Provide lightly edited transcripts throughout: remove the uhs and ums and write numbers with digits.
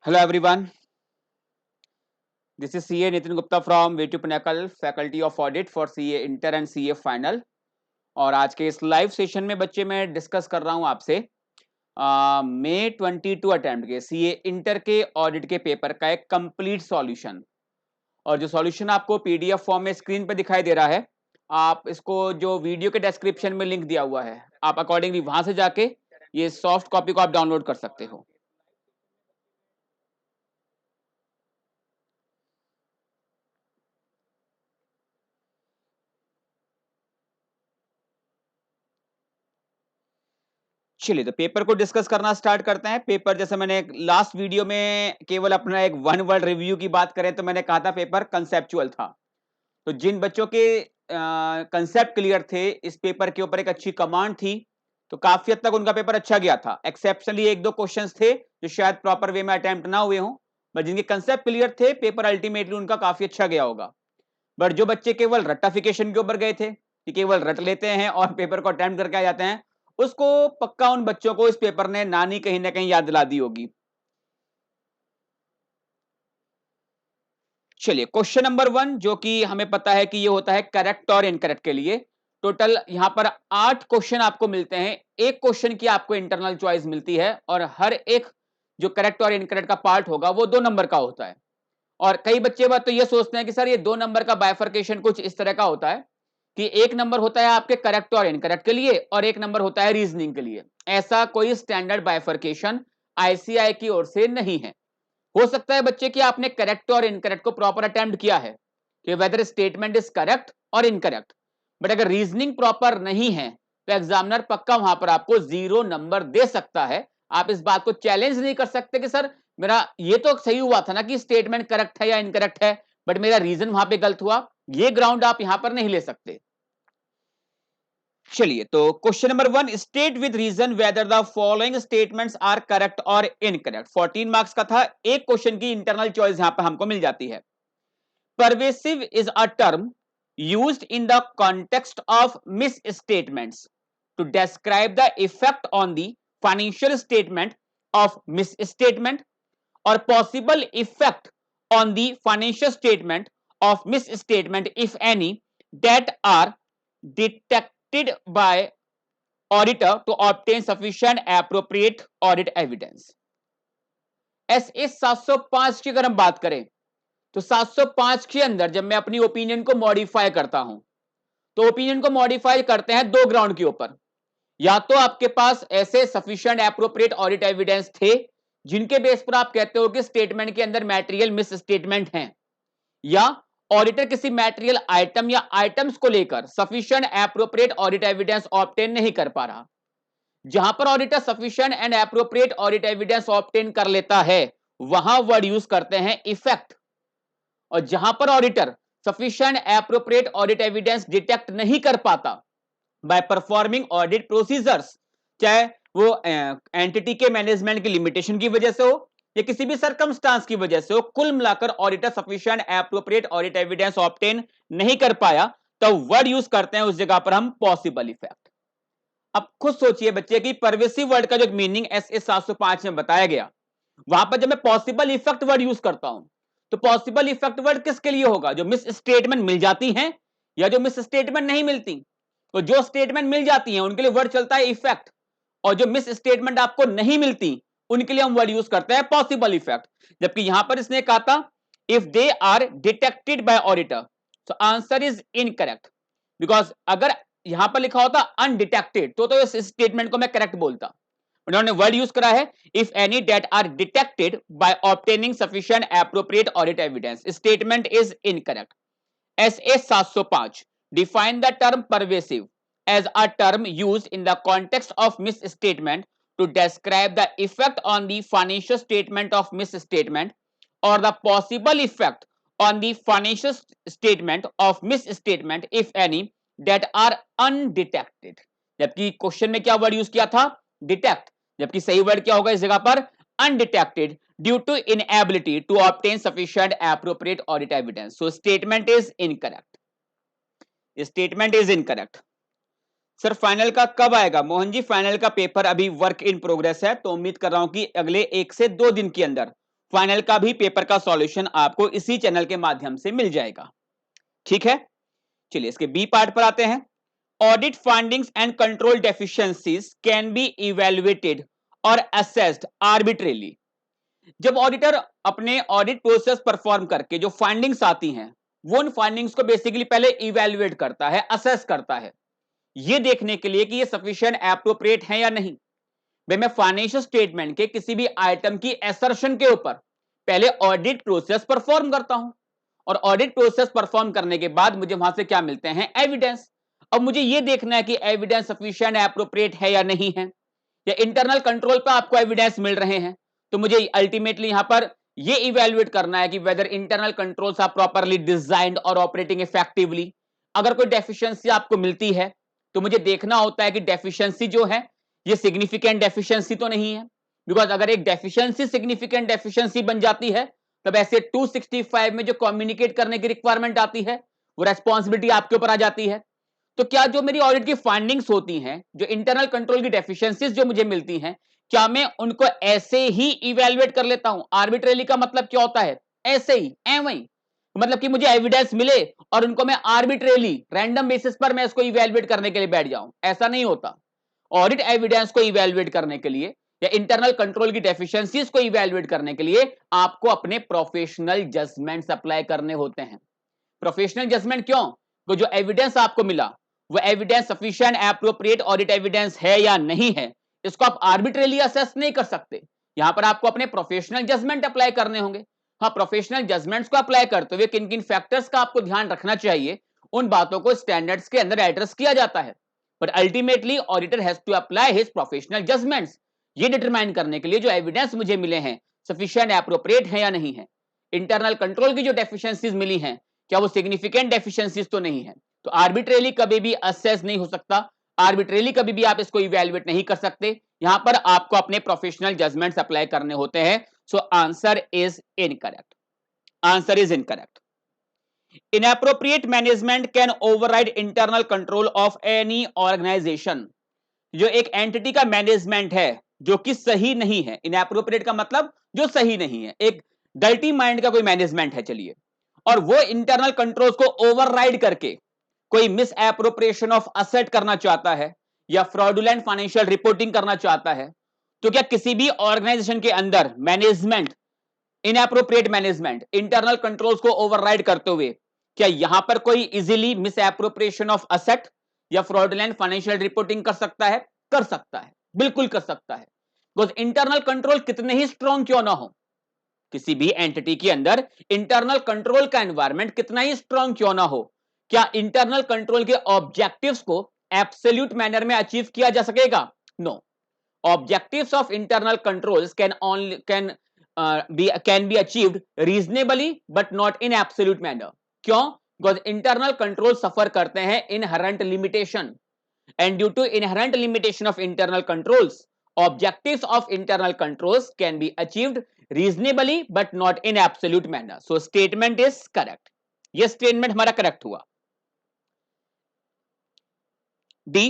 Hello everyone, this is CA Nitin Gupta from V2 Pinnacle, Faculty of Audit for CA Inter and CA Final। और आज के इस live session में बच्चे मैं डिस्कस कर रहा हूं आपसे मई 22 अटेम्प्ट के CA इंटर के ऑडिट के पेपर का एक कंप्लीट सॉल्यूशन। और जो सॉल्यूशन आपको PDF फॉर्म में स्क्रीन पे दिखाई दे रहा है, आप इसको जो वीडियो के डिस्क्रिप्शन में लिंक दिया हुआ है, आप अकॉर्डिंगली वहां से जाके ये सॉफ्ट कॉपी को आप डाउनलोड कर सकते हो। चलिए तो पेपर को डिस्कस करना स्टार्ट करते हैं। पेपर जैसे मैंने लास्ट वीडियो में केवल अपना एक वन वर्ड रिव्यू की बात करें तो मैंने कहा था पेपर कंसेप्चुअल था। तो जिन बच्चों के कंसेप्ट क्लियर थे, इस पेपर के ऊपर एक अच्छी कमांड थी, तो काफी हद तक उनका पेपर अच्छा गया था। एक्सेप्शनली एक दो क्वेश्चंस थे जो शायद प्रॉपर वे में अटेम्प्ट ना हुए हों, बट जिनके कंसेप्ट क्लियर थे पेपर अल्टीमेटली उनका काफी अच्छा गया होगा। बट जो बच्चे केवल रट्टाफिकेशन के ऊपर गए थे कि केवल रट लेते हैं और पेपर को अटेम्प्ट करके आ जाते हैं, उसको पक्का उन बच्चों को इस पेपर ने नानी कहीं ना कहीं याद दिला दी होगी। चलिए क्वेश्चन नंबर 1, जो कि हमें पता है कि ये होता है करेक्ट और इनकरेक्ट के लिए। टोटल यहां पर 8 क्वेश्चन आपको मिलते हैं। एक क्वेश्चन की आपको इंटरनल चॉइस मिलती है और हर एक जो करेक्ट और इनकरेक्ट का पार्ट होगा वो 2 नंबर का होता है। और कई बच्चे बात तो ये सोचते हैं कि सर ये 2 नंबर का बाइफर्केशन कुछ इस तरह का होता है कि एक नंबर होता है आपके करेक्ट और इनकरेक्ट के लिए और एक नंबर होता है रीजनिंग के लिए। ऐसा कोई स्टैंडर्ड बाइफर्केशन आईसीआई की ओर से नहीं है। हो सकता है बच्चे कि आपने करेक्ट और इनकरेक्ट को प्रॉपर अटेम्प्ट किया है कि वेदर स्टेटमेंट इज करेक्ट और इनकरेक्ट, बट अगर रीजनिंग प्रॉपर नहीं है तो एग्जामिनर पक्का वहां पर आपको 0 नंबर दे सकता है। आप इस बात को चैलेंज नहीं कर सकते कि सर मेरा ये तो सही हुआ था ना कि स्टेटमेंट करेक्ट है या इनकरेक्ट है, बट मेरा रीजन वहां पे गलत हुआ। ये ग्राउंड आप यहां पर नहीं ले सकते। चलिए तो question number 1, state with reason whether the following statements are correct और इनकरेक्ट। 14 मार्क्स का था। एक क्वेश्चन की इंटरनल चॉइस यहां पर हमको मिल जाती है। Pervasive is a term used in the context of misstatements to describe the effect on the financial statement of misstatement और possible effect on the financial statement of misstatement, if any, that are detected by auditor to obtain sufficient appropriate audit evidence। SA 705 की अगर हम बात करें तो 705 के अंदर जब मैं अपनी ओपिनियन को मॉडिफाई करता हूं तो ओपिनियन को मॉडिफाई करते हैं 2 ग्राउंड के ऊपर। या तो आपके पास ऐसे सफिशिएंट एप्रोप्रिएट ऑडिट एविडेंस थे जिनके बेस पर आप कहते हो कि स्टेटमेंट के अंदर मैटेरियल मिस स्टेटमेंट हैं, या ऑडिटर किसी मैटेरियल आइटम या आइटम्स को लेकर sufficient appropriate audit evidence obtain नहीं कर पा रहा। जहां पर auditor sufficient and appropriate audit evidence obtain कर लेता है वहां वर्ड यूज करते हैं इफेक्ट। और जहां पर auditor sufficient appropriate audit evidence detect नहीं कर पाता बाय परफॉर्मिंग ऑडिट प्रोसीजर्स, चाहे वो एंटिटी के मैनेजमेंट की लिमिटेशन की वजह से हो या किसी भी सरकमस्टांस की वजह से हो, कुल मिलाकर auditor sufficient appropriate audit evidence obtain नहीं कर पाया, तो वर्ड यूज करते हैं उस जगह पर हम पॉसिबल इफेक्ट। अब खुद सोचिए बच्चे की परवेसिव वर्ड का जो मीनिंग एसए 705 में बताया गया, वहां पर जब मैं पॉसिबल इफेक्ट वर्ड यूज करता हूं तो पॉसिबल इफेक्ट वर्ड किसके लिए होगा? जो मिस स्टेटमेंट मिल जाती हैं या जो मिस स्टेटमेंट नहीं मिलती। तो जो स्टेटमेंट मिल जाती हैं उनके लिए वर्ड चलता है इफेक्ट, और जो मिस स्टेटमेंट आपको नहीं मिलती उनके लिए हम वर्ड यूज करते हैं पॉसिबल इफेक्ट। जबकि यहां पर इसने कहा था if they are detected by auditor, तो आंसर इज इनकरेक्ट। बिकॉज अगर यहां पर लिखा होता अनडिटेक्टेड तो इस स्टेटमेंट को मैं करेक्ट बोलता। उन्होंने वर्ड यूज करा है if any that are detected by obtaining sufficient appropriate audit evidence, statement is incorrect. SA 705 define the term pervasive as a term used in the context of misstatement to describe the effect on the financial statement of misstatement or the possible effect on the financial statement of misstatement, if any, that are undetected। जबकि question में क्या word use किया था? Detect. जबकि सही word क्या होगा इस जगह पर? undetected due to inability to obtain sufficient appropriate audit evidence, so statement is incorrect। Statement is incorrect. Sir final का कब आएगा? मोहन जी फाइनल का पेपर अभी वर्क इन प्रोग्रेस है, तो उम्मीद कर रहा हूं कि अगले 1 से 2 दिन के अंदर फाइनल का भी पेपर का सॉल्यूशन आपको इसी चैनल के माध्यम से मिल जाएगा। ठीक है, चलिए इसके बी पार्ट पर आते हैं। Audit findings and control deficiencies can be evaluated और असेस्ड आर्बिट्रेरली। जब ऑडिटर अपने ऑडिट प्रोसेस परफॉर्म करके जो फाइंडिंग्स आती हैं, वो उन फाइंडिंग्स को बेसिकली पहले इवैल्यूएट करता है, असेस करता है, ये देखने के लिए कि ये सफिशिएंट एप्रोप्रिएट है या नहीं। भाई मैं फाइनेंशियल स्टेटमेंट के किसी भी आइटम की असर्शन के ऊपर पहले ऑडिट प्रोसेस परफॉर्म करता हूं, और ऑडिट प्रोसेस परफॉर्म करने के बाद मुझे वहां से क्या मिलते हैं, एविडेंस। अब मुझे यह देखना है कि एविडेंस सफिशिएंट एप्रोप्रिएट है या नहीं है, या इंटरनल कंट्रोल पर आपको एविडेंस मिल रहे हैं, तो मुझे अल्टीमेटली यहां पर यह इवैल्यूएट करना है कि whether internal controls are properly designed और ऑपरेटिंग इफेक्टिवली। अगर कोई डेफिशिएंसी आपको मिलती है तो मुझे देखना होता है कि डेफिशिएंसी जो है ये सिग्निफिकेंट डेफिशिएंसी तो नहीं है, बिकॉज अगर एक डेफिशिएंसी सिग्निफिकेंट डेफिशिएंसी बन जाती है तब ऐसे 265 में जो कम्युनिकेट करने की रिक्वायरमेंट आती है वो रेस्पॉन्सिबिलिटी आपके ऊपर आ जाती है। तो क्या जो मेरी ऑडिट की फाइंडिंग्स होती हैं, जो इंटरनल कंट्रोल की डेफिशिएंसीज जो मुझे मिलती हैं, क्या मैं उनको ऐसे ही इवैल्यूएट कर लेता हूं? आर्बिट्रेरली का मतलब क्या होता है? ऐसे ही, एवं ही, मतलब कि मुझे एविडेंस मिले और उनको मैं आर्बिट्रेरली रैंडम बेसिस पर मैं इसको इवैल्यूएट करने के लिए बैठ जाऊं, ऐसा नहीं होता। ऑडिट एविडेंस को इवैल्यूएट करने के लिए या इंटरनल कंट्रोल की डेफिशिएंसीज को इवैल्यूएट करने के लिए आपको अपने प्रोफेशनल जजमेंट्स अप्लाई करने होते हैं। प्रोफेशनल जजमेंट क्यों? वो जो एविडेंस आपको मिला वो evidence sufficient appropriate audit evidence है या नहीं है, इसको आप आर्बिट्रेरली असेस नहीं कर सकते। यहां पर आपको अपने प्रोफेशनल जजमेंट अप्लाई करने होंगे। हाँ, प्रोफेशनल जजमेंट्स को अप्लाई करते हुए किन किन फैक्टर्स का आपको ध्यान रखना चाहिए, उन बातों को स्टैंडर्ड्स के अंदर एड्रेस किया जाता है। But ultimately auditor has to apply his professional judgements, ये डिटरमाइन करने के लिए जो एविडेंस मुझे मिले हैं सफिशिएंट एप्रोप्रिएट है या नहीं है। इंटरनल कंट्रोल की जो डेफिशिएंसीज मिली हैं क्या वो सिग्निफिकेंट डेफिशिएंसीज तो नहीं है, तो आर्बिट्रेरली कभी भी असेस नहीं हो सकता, आर्बिट्रेरली कभी भी आप इसको इवैल्यूएट नहीं कर सकते। यहां पर आपको अपने प्रोफेशनल जजमेंट्स अप्लाई करने होते हैं। So answer is incorrect, answer is incorrect. Inappropriate management can override internal control of any organisation. जो एक एंटिटी का मैनेजमेंट है जो कि सही नहीं है, इनएप्रोप्रिएट का मतलब जो सही नहीं है, एक डर्टी माइंड का कोई मैनेजमेंट है चलिए, और वो इंटरनल कंट्रोल्स को ओवरराइड करके कोई मिस एप्रोप्रिएशन ऑफ असेट करना चाहता है या फ्रॉडुलेंट फाइनेंशियल रिपोर्टिंग करना चाहता है, तो क्या किसी भी ऑर्गेनाइजेशन के अंदर management, inappropriate management internal controls को ओवरराइड करते हुए क्या यहां पर कोई easily miss appropriation of asset या फ्रॉडुलेंट फाइनेंशियल रिपोर्टिंग कर सकता है? कर सकता है, बिल्कुल कर सकता है। बिकॉज इंटरनल कंट्रोल कितने ही स्ट्रॉन्ग क्यों ना हो, किसी भी एंटिटी के अंदर इंटरनल कंट्रोल का एनवायरनमेंट कितना ही स्ट्रांग क्यों ना हो, क्या इंटरनल कंट्रोल के ऑब्जेक्टिव्स को एब्सोल्यूट मैनर में अचीव किया जा सकेगा? No. Objectives of internal controls can be achieved reasonably but not in absolute manner. क्यों? बिकॉज इंटरनल कंट्रोल सफर करते हैं inherent limitation, and due to inherent limitation of internal controls, objectives of internal controls can be achieved reasonably but not in absolute manner. So statement is correct. ये statement हमारा correct हुआ। D,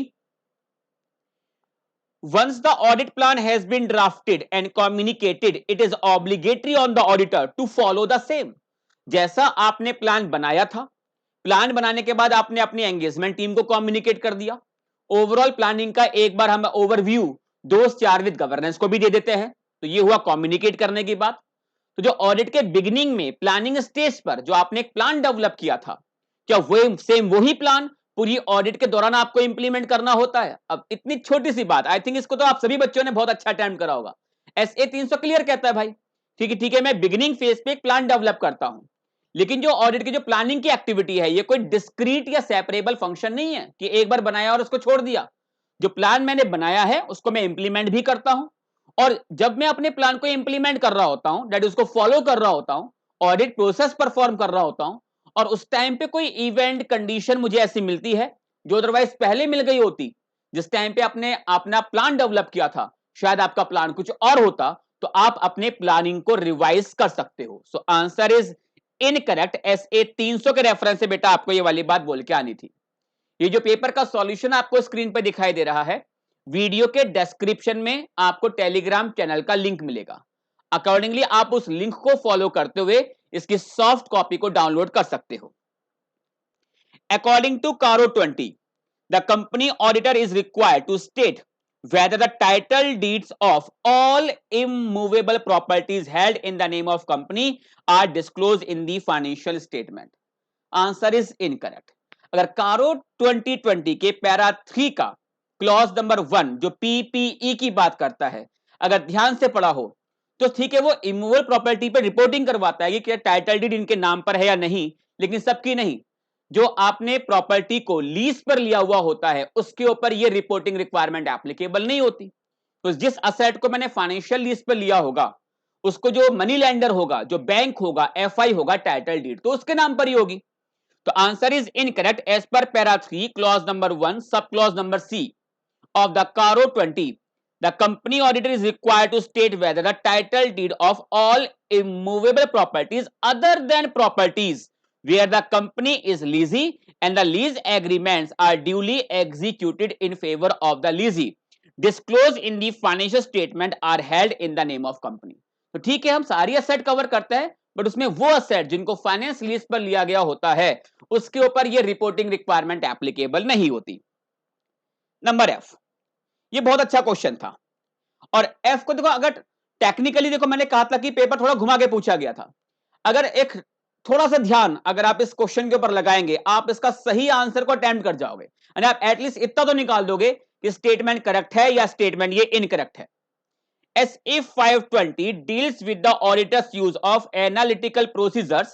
once the audit plan has been drafted and communicated, it is obligatory on the auditor to follow the same. जैसा आपने plan बनाया था, plan बनाने के बाद आपने अपनी एंगेजमेंट टीम को कम्युनिकेट कर दिया, ओवरऑल प्लानिंग का एक बार हम ओवरव्यू दोस्त चार विद गवर्नेंस को भी दे देते हैं, तो ये हुआ कम्युनिकेट करने की बात। तो जो ऑडिट के बिगिनिंग में प्लानिंग स्टेज पर जो आपने एक प्लान डेवलप किया था, क्या वो सेम वही प्लान पूरी ऑडिट के दौरान आपको इंप्लीमेंट करना होता है? अब इतनी छोटी सी बात, आई थिंक इसको तो आप सभी बच्चों ने बहुत अच्छा अटेम्प्ट करा होगा। SA 300 क्लियर कहता है भाई, ठीक है, मैं बिगिनिंग फेज पे एक प्लान डेवलप करता हूं, लेकिन जो ऑडिट की जो प्लानिंग की एक्टिविटी है ये कोई डिस्क्रीट या सेपरेबल फंक्शन नहीं है कि एक बार बनाया और उसको छोड़ दिया। जो प्लान मैंने बनाया है उसको मैं इंप्लीमेंट भी करता हूं, और जब मैं अपने प्लान को इंप्लीमेंट कर रहा होता हूं, दैट उसको फॉलो कर रहा होता हूं, ऑडिट प्रोसेस परफॉर्म कर रहा होता हूं, और उस टाइम पे कोई इवेंट कंडीशन मुझे ऐसी मिलती है जो अदरवाइज पहले मिल गई होती, जिस टाइम पे आपने अपना प्लान डेवलप किया था शायद आपका प्लान कुछ और होता, तो आप अपने प्लानिंग को रिवाइज कर सकते हो। सो आंसर इज इनकरेक्ट। SA 300 के रेफरेंस से बेटा आपको ये वाली बात बोल के आनी थी। ये जो पेपर का सॉल्यूशन आपको स्क्रीन पर दिखाई दे रहा है, वीडियो के डिस्क्रिप्शन में आपको टेलीग्राम चैनल का लिंक मिलेगा। अकॉर्डिंगली आप उस लिंक को फॉलो करते हुए इसकी सॉफ्ट कॉपी को डाउनलोड कर सकते हो। अकॉर्डिंग टू कारो 20, the company auditor is required to state whether the title deeds of all immovable properties held in the name of company are disclosed in the financial statement. Answer is incorrect. अगर कारो 2020 के para 3 का clause number 1 जो PPE की बात करता है, अगर ध्यान से पढ़ा हो तो ठीक है, वो इमूवेबल प्रॉपर्टी पर रिपोर्टिंग करवाता है कि क्या टाइटल डीड इनके नाम पर है या नहीं, लेकिन सबकी नहीं। जो आपने प्रॉपर्टी को लीज पर लिया हुआ होता है उसके ऊपर ये रिपोर्टिंग रिक्वायरमेंट एप्लीकेबल नहीं होती। तो जिस असेट को मैंने फाइनेंशियल लीज पर लिया होगा उसको जो मनी लेंडर होगा, जो बैंक होगा, एफआई होगा, टाइटल डीड तो उसके नाम पर ही होगी। तो answer is incorrect as per para 3 clause number 1 sub clause number C of the Caro 20, the company auditor is required to state whether the title deed of all immovable properties other than properties where the company is leasee and the lease agreements are duly executed in favor of the leasee disclosed in the financial statement are held in the name of company. तो ठीक है, हम सारी asset cover करते हैं, but उसमें वो asset जिनको फाइनेंस लीज पर लिया गया होता है उसके ऊपर ये रिपोर्टिंग रिक्वायरमेंट एप्लीकेबल नहीं होती। नंबर एफ, ये बहुत अच्छा क्वेश्चन था। और एफ को देखो, अगर टेक्निकली देखो, मैंने कहा था कि पेपर थोड़ा घुमा के पूछा गया था। अगर एक थोड़ा सा ध्यान अगर आप इस क्वेश्चन के ऊपर लगाएंगे, आप इसका सही आंसर को अटेम्प्ट कर जाओगे, यानी आप एटलीस्ट इतना तो निकाल दोगे कि स्टेटमेंट करेक्ट है या स्टेटमेंट ये इनकरेक्ट है। SA 520 deals with the auditor's use of analytical procedures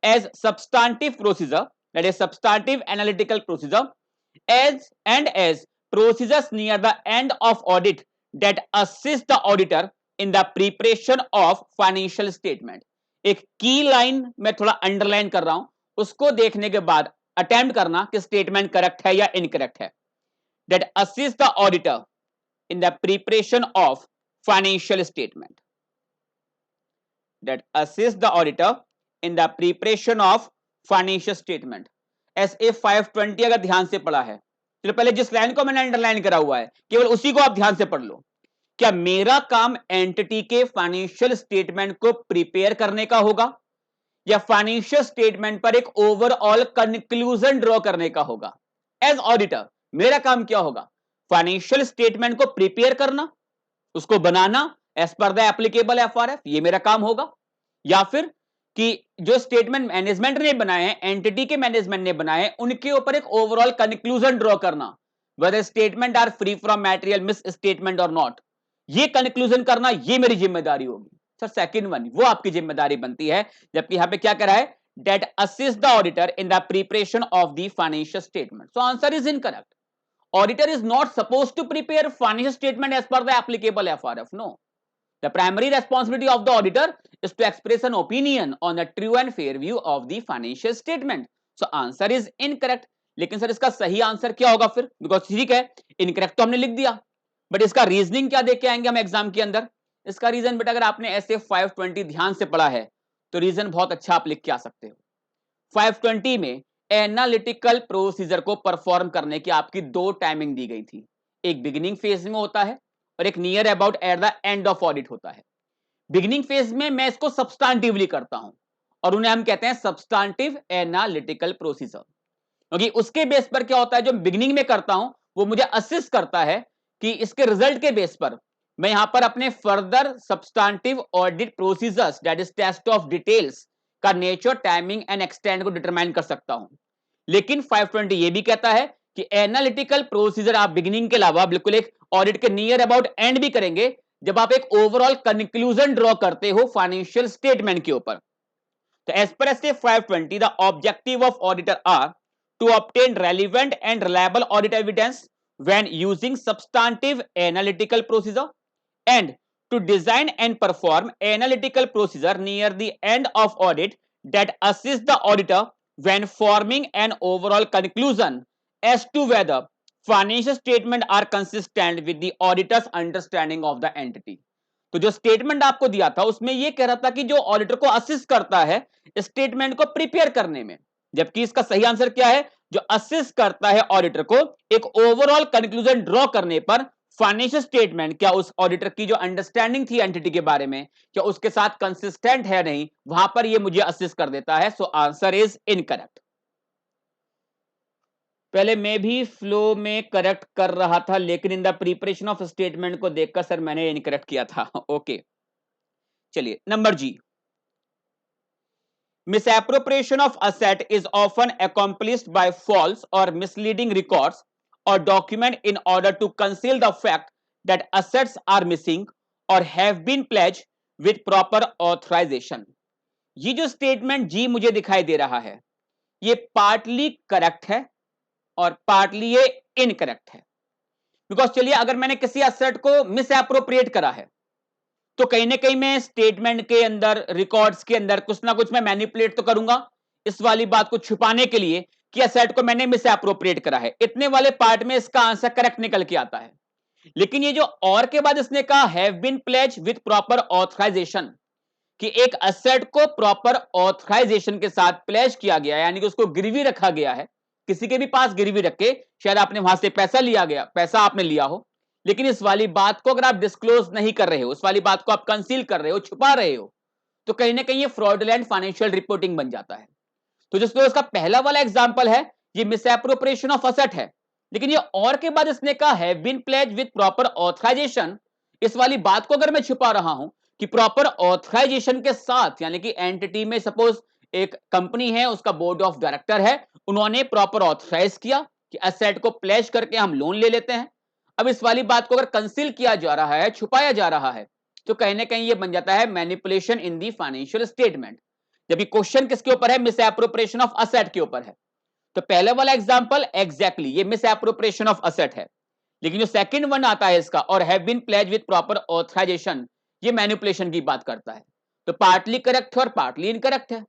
as substantive procedure, that is substantive analytical procedure, as procedures near the end of audit that assist the auditor in the preparation of financial statement. एक की line मैं थोड़ा underline कर रहा हूं, उसको देखने के बाद अटेम्प्ट करना कि स्टेटमेंट करेक्ट है या इनकरेक्ट है। that assist the auditor in the preparation of financial statement, that assist the auditor in the preparation of financial statement. SA 520 अगर ध्यान से पढ़ा है, चलो पहले जिस लाइन को मैंने अंडरलाइन करा हुआ है केवल उसी को आप ध्यान से पढ़ लो। क्या मेरा काम एंटिटी के फाइनेंशियल स्टेटमेंट को प्रिपेयर करने का होगा या फाइनेंशियल स्टेटमेंट पर एक ओवरऑल कंक्लूजन ड्रॉ करने का होगा? एज ऑडिटर मेरा काम क्या होगा? फाइनेंशियल स्टेटमेंट को प्रिपेयर करना, उसको बनाना as per the applicable FRF, ये मेरा काम होगा, या फिर कि जो स्टेटमेंट मैनेजमेंट ने बनाए हैं, एंटिटी के मैनेजमेंट ने बनाए हैं, उनके ऊपर एक ओवरऑल कंक्लूजन ड्रॉ करना, whether statement are free from material misstatement और नॉट, ये कंक्लूजन करना ये मेरी जिम्मेदारी होगी। सर सेकंड वन वो आपकी जिम्मेदारी बनती है, जबकि यहां पे क्या करा है, that assist the auditor in the preparation of the financial statement. So answer is incorrect. Auditor is not supposed to prepare financial statement as per the applicable FRF. No. The primary responsibility of the auditor is to express an opinion on the true and fair view of the financial statement. So answer is incorrect. लेकिन sir इसका सही answer क्या होगा फिर? Because ठीक है, incorrect तो हमने लिख दिया, बट इसका रीजनिंग क्या देख के आएंगे हम एग्जाम के अंदर? इसका रीजन बेटा अगर आपने ऐसे 520 ध्यान से पढ़ा है तो रीजन बहुत अच्छा आप लिख के आ सकते हो। 520 में एनालिटिकल प्रोसीजर को परफॉर्म करने की आपकी दो टाइमिंग दी गई थी, एक बिगिनिंग फेज में होता है और एक near about eight the end of audit होता है। बिगिनिंग फेज में मैं इसको सब्सटेंटिवली करता हूं और उन्हें हम कहते हैं सब्सटेंटिव एनालिटिकल प्रोसीजर, क्योंकि उसके बेस पर क्या होता है, जो बिगिनिंग में करता हूं वो मुझे असिस्ट करता है कि इसके रिजल्ट के बेस पर मैं यहां पर अपने further substantive audit procedures that is test of details का नेचर, टाइमिंग एंड एक्सटेंड को डिटरमाइन कर सकता हूं। लेकिन 520 ये भी कहता है कि एनालिटिकल प्रोसीजर आप बिगिनिंग के अलावा बिल्कुल एक ऑडिट के नियर अबाउट एंड भी करेंगे जब आप एक ओवरऑल कंक्लूजन ड्रॉ करते हो फाइनेंशियल स्टेटमेंट के ऊपर। तो as per SA 520 the objective of auditor are to obtain relevant and reliable audit evidence when using substantive analytical procedure and to design and perform analytical procedure near the end of audit that assist the auditor when forming an overall conclusion as to whether financial statement are consistent with the auditor's understanding of the entity. तो जो statement आपको दिया था उसमें ये कह रहा था कि जो ऑडिटर को असिस्ट करता है स्टेटमेंट को प्रिपेयर करने में, जबकि इसका सही आंसर क्या है, जो असिस्ट करता है ऑडिटर को एक ओवरऑल कंक्लूजन ड्रॉ करने पर फाइनेंशियल स्टेटमेंट क्या उस ऑडिटर की जो अंडरस्टैंडिंग थी एंटिटी के बारे में, क्या उसके साथ कंसिस्टेंट है नहीं, वहां पर ये मुझे असिस्ट कर देता है। सो आंसर इज इनकरेक्ट। पहले मैं भी फ्लो में करेक्ट कर रहा था, लेकिन in the preparation of statement को देखकर सर मैंने इनकरेक्ट किया था। ओके चलिए number G, misappropriation of asset is often accomplished by false or misleading records or document in order to conceal the fact that assets are missing or have been pledged with proper authorization। ये जो statement जी मुझे दिखाई दे रहा है, ये partly correct है और partly ये इनकरेक्ट है। बिकॉज चलिए, अगर मैंने किसी असेट को मिस एप्रोप्रिएट करा है, तो कहीं ना कहीं मैं स्टेटमेंट के अंदर, रिकॉर्ड्स के अंदर कुछ ना कुछ मैं मैनिपुलेट तो करूंगा इस वाली बात को छुपाने के लिए कि असेट को मैंने मिस एप्रोप्रिएट करा है। इतने वाले पार्ट में इसका आंसर करेक्ट निकल के आता है। लेकिन ये जो और के बाद इसने कहा have been pledge with proper authorisation, कि एक असेट को प्रॉपर ऑथराइजेशन के साथ प्लेज किया गया, यानी कि उसको गिरवी रखा गया है। किसी के भी पास गिरवी रख के शायद आपने वहां से पैसा लिया गया, पैसा आपने लिया हो, लेकिन इस वाली बात को अगर आप डिस्क्लोज नहीं कर रहे हो, उस वाली बात को आप कंसील कर रहे हो, छुपा रहे हो, तो कहीं ना कहीं ये फ्रॉडुलेंट फाइनेंशियल रिपोर्टिंग बन जाता है। तो जिसमें उसका पहला वाला एग्जांपल है, ये मिसएप्रोप्रिएशन ऑफ असेट है। लेकिन ये और के बाद इसने कहा have been pledge with proper authorisation, इस वाली बात को अगर मैं छुपा रहा हूं कि प्रॉपर ऑथराइजेशन के साथ, यानी कि एंटिटी में सपोज एक कंपनी है, उसका बोर्ड ऑफ डायरेक्टर है, उन्होंने प्रॉपर ऑथराइज किया कि असेट को प्लेज करके हम लोन ले लेते हैं। अब इस वाली बात को अगर कंसील किया जा रहा है, छुपाया जा रहा है, तो कहीं ना कहीं ये बन जाता है manipulation in the financial statement. जबकि क्वेश्चन किसके ऊपर है? मिस एप्रोप्रिएशन ऑफ असेट के ऊपर है। तो पहले वाला एग्जांपल एग्जैक्टली ये मिस एप्रोप्रिएशन ऑफ असेट है, लेकिन जो सेकंड वन आता है इसका, और have been pledge with proper authorisation, ये मैनिपुलेशन की बात करता है। तो पार्टली करेक्ट है और पार्टली इनकरेक्ट है,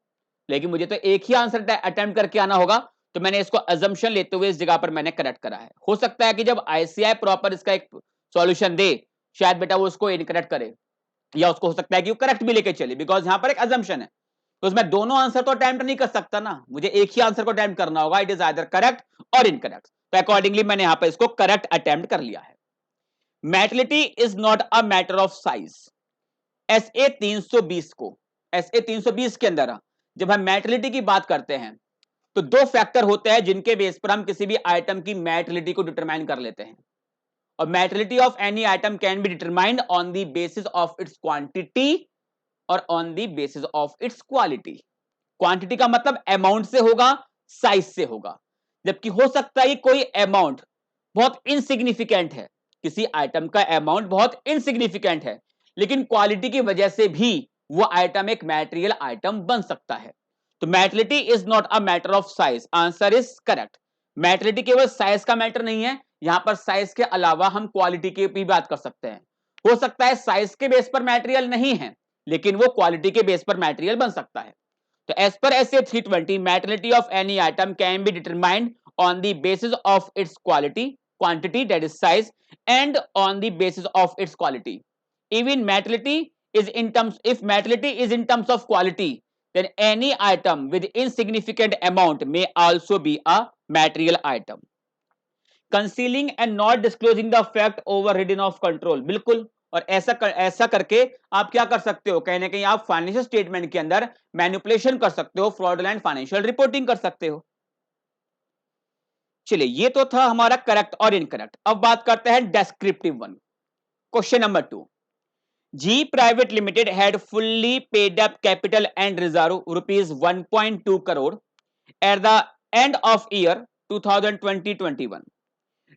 लेकिन मुझे तो एक ही आंसर अटेम्प्ट करके आना होगा, तो मैंने इसको अजम्पशन लेते हुए इस जगह पर मैंने करेक्ट करा है। हो सकता है कि जब आईसीआई प्रॉपर इसका एक सॉल्यूशन दे, शायद बेटा वो उसको इनकरेक्ट करे, या उसको हो सकता है कि वो करेक्ट भी लेके चले, बिकॉज यहां पर एक अजम्पशन है। तो उसमें दोनों आंसर तो अटेम्प्ट नहीं कर सकता ना, मुझे एक ही आंसर को अटेम्प्ट करना होगा, इट इज आइदर करेक्ट और इनकरेक्ट। तो अकॉर्डिंगली मैंने यहां पर इसको करेक्ट अटेम्प्ट कर लिया है। Materiality is not a matter of size. SA 320 को, एसए 320 के अंदर जब हम मैटलिटी की बात करते हैं, तो दो फैक्टर होते हैं जिनके बेस पर हम किसी भी आइटम की मैटलिटी को डिटरमाइन कर लेते हैं। और materiality of any item can be determined on the basis of its quantity और on the basis of its quality. Quantity का मतलब अमाउंट से होगा, साइज से होगा। जबकि हो सकता है कोई अमाउंट बहुत इनसिग्निफिकेंट है, किसी आइटम का अमाउंट बहुत इनसिग्निफिकेंट है, लेकिन क्वालिटी की वजह से भी वो आइटम एक मैटेरियल आइटम बन सकता है। तो materiality is not a matter of size, answer is correct. Materiality केवल साइज का मैटर नहीं है, यहां पर साइज के अलावा हम क्वालिटी की भी बात कर सकते हैं। हो सकता है साइज के बेस पर मैटेरियल नहीं है, लेकिन वो क्वालिटी के बेस पर मैटेरियल बन सकता है। तो as per SA 320, materiality of any item can be determined on the basis of its quality, quantity that is size, and on the basis of its quality. Even materiality is in terms, if materiality is in terms of quality, then any item with insignificant amount may also be a material item. Concealing and not disclosing the fact overridden of control, बिल्कुल। और ऐसा करके आप क्या कर सकते हो, कहीं ना कहीं आप फाइनेंशियल स्टेटमेंट के अंदर मैनिपुलेशन कर सकते हो, फ्रॉडुलेंट फाइनेंशियल रिपोर्टिंग कर सकते हो। चलिए, ये तो था हमारा करेक्ट और इनकरेक्ट। अब बात करते हैं descriptive one. Question number 2, G private limited had fully paid up capital and reserve rupees 1.2 crore at the end of year 2020-21।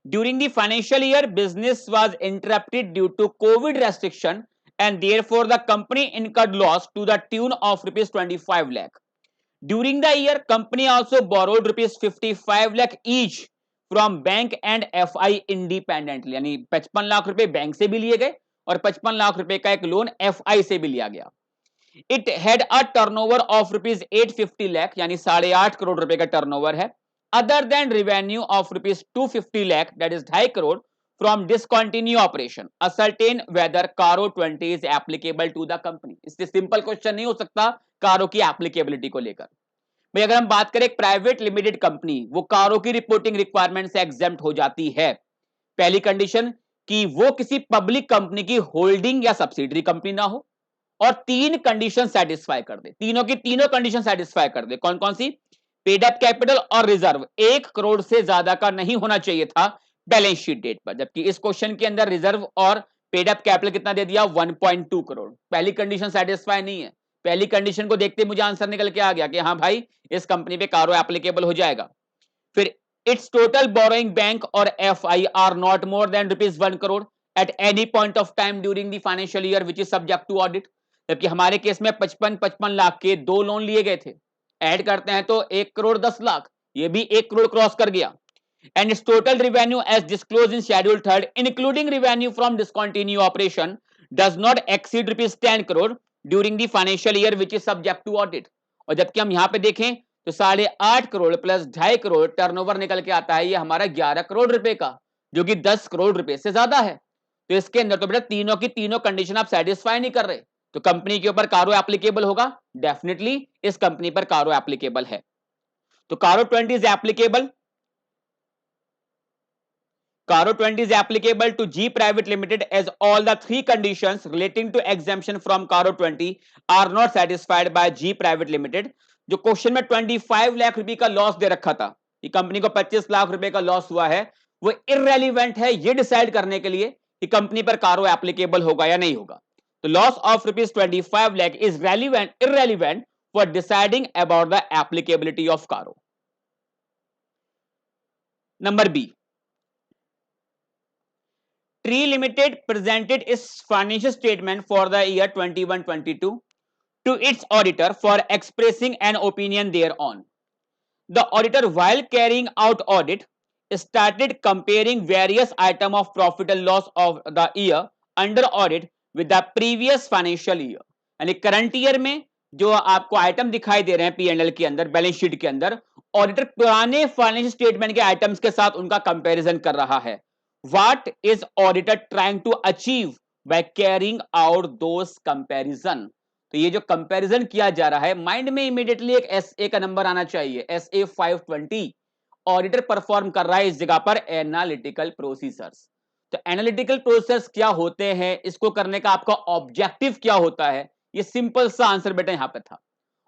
During the financial year business was interrupted due to Covid restriction and therefore the company incurred loss to the tune of rupees 25 lakh. During the year, company also borrowed rupees 55 lakh each from bank and FI independently, यानी 55 लाख रुपए bank से भी लिए गए और 55 लाख रुपए का एक लोन FI से भी लिया गया। It had a turnover of rupees 850 lakh, यानी 8.5 करोड़ रुपए का टर्नओवर है। Other than revenue of rupees 250 lakh, that is 2.5 crore from discontinue operation, ascertain whether Caro 20 is applicable to the company. इससे सिंपल क्वेश्चन नहीं हो सकता कारो की एप्लीकेबिलिटी को लेकर। भाई अगर हम बात करें एक प्राइवेट लिमिटेड कंपनी, वो कारो की रिपोर्टिंग रिक्वायरमेंट से एग्जेम्प्ट हो जाती है। पहली कंडीशन कि वो किसी पब्लिक कंपनी की होल्डिंग या सब्सिडरी कंपनी ना हो, और 3 कंडीशन सेटिस्फाई कर दे, तीनों की तीनों कंडीशन सेटिस्फाई कर दे। कौन कौन सी? पेड अप कैपिटल और रिजर्व 1 करोड़ से ज्यादा का नहीं होना चाहिए था बैलेंस शीट डेट पर, जबकि इस क्वेश्चन के अंदर रिजर्व और पेड अप कैपिटल कितना दे दिया? 1.2 करोड़। पहली कंडीशन सेटिस्फाई नहीं है। पहली कंडीशन को देखते मुझे आंसर निकल के आ गया कि हाँ भाई इस कंपनी पे कारो एप्लीकेबल हो जाएगा। फिर इट्स टोटल बोरोइंग बैंक और FI are not more than ₹1 crore at any point of time during the financial year which is subject to audit. जबकि हमारे केस में 55 लाख के 2 लोन लिए गए थे, ऐड करते हैं तो 1 करोड़ 10 लाख, ये भी 1 करोड़ क्रॉस कर गया। And its total revenue as disclose in schedule 3 including revenue from discontinue operation does not exceed ₹10 crore during the financial year which is subject to audit. और जबकि हम यहां पे देखें तो 8.5 करोड़ प्लस 2.5 करोड़ टर्नओवर निकल के आता है, ये हमारा 11 करोड़ रुपए का, जो कि 10 करोड़ रुपए से ज्यादा है। तो इसके अंदर तो बेटा तीनों की तीनों कंडीशन आप सेटिस्फाई नहीं कर रहे, तो कंपनी के ऊपर कारो एप्लीकेबल होगा? डेफिनेटली इस कंपनी पर कारो एप्लीकेबल है। तो कारो 20 is applicable. Caro 20 is applicable to G Private Limited as all the 3 conditions relating to exemption from Caro 20 are not satisfied by G Private Limited। जो क्वेश्चन में 25 लाख रुपए का लॉस दे रखा था, ये कंपनी को 25 लाख रुपए का लॉस हुआ है, वो इररेलीवेंट है ये डिसाइड करने के लिए कि कंपनी पर कारो एप्लीकेबल होगा या नहीं होगा। तो loss of ₹25 lakh is relevant irrelevant for deciding about the applicability of CARO. Number B, Tree Limited presented its financial statement for the year 21-22 to its auditor for expressing an opinion thereon. The auditor, while carrying out audit, started comparing various items of profit and loss of the year under audit with the previous financial year। यानी current year में जो आपको item दिखाई दे रहे हैं P&L के अंदर, balance sheet के अंदर, ऑडिटर पुराने फाइनेंशियल स्टेटमेंट के आइटम्स के साथ उनका कंपैरिजन कर रहा है। What is auditor trying to achieve by carrying out those comparison? तो ये जो कंपैरिजन किया जा रहा है, माइंड में इमीडिएटली एक SA का नंबर आना चाहिए, SA 520। ऑडिटर परफॉर्म कर रहा है इस जगह पर एनालिटिकल प्रोसीजर्स। तो एनालिटिकल प्रोसेस क्या होते हैं, इसको करने का आपका ऑब्जेक्टिव क्या होता है, ये सिंपल सा आंसर बेटा यहां पे था।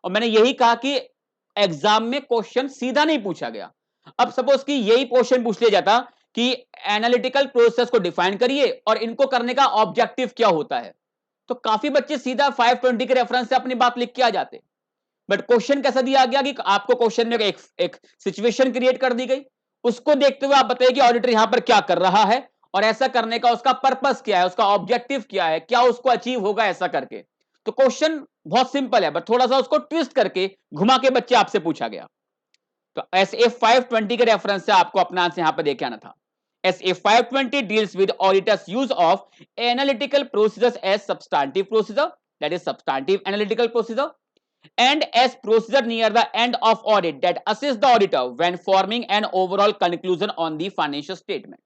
और मैंने यही कहा कि एग्जाम में क्वेश्चन सीधा नहीं पूछा गया। अब सपोज कि यही क्वेश्चन पूछ लिया जाता कि एनालिटिकल प्रोसेस को डिफाइन करिए और इनको करने का ऑब्जेक्टिव क्या होता है, तो काफी बच्चे सीधा 520 के रेफरेंस से अपनी बात लिख के आ जाते। बट क्वेश्चन कैसा दिया गया कि आपको क्वेश्चन में एक सिचुएशन क्रिएट कर दी गई, उसको देखते हुए आप बताइए कि ऑडिटर यहां पर क्या कर रहा है और ऐसा करने का उसका पर्पस क्या है, उसका ऑब्जेक्टिव क्या है, क्या उसको अचीव होगा ऐसा करके। तो क्वेश्चन बहुत सिंपल है, बट थोड़ा सा उसको ट्विस्ट करके घुमा के बच्चे आपसे पूछा गया। तो SA 520 के रेफरेंस से आपको अपना आंसर यहां पर देखे आना था। SA 520 deals with auditors use of analytical procedures as substantive procedure, that is substantive analytical procedure, and as procedure near the end of audit that assist the auditor when forming an overall conclusion on the financial statement.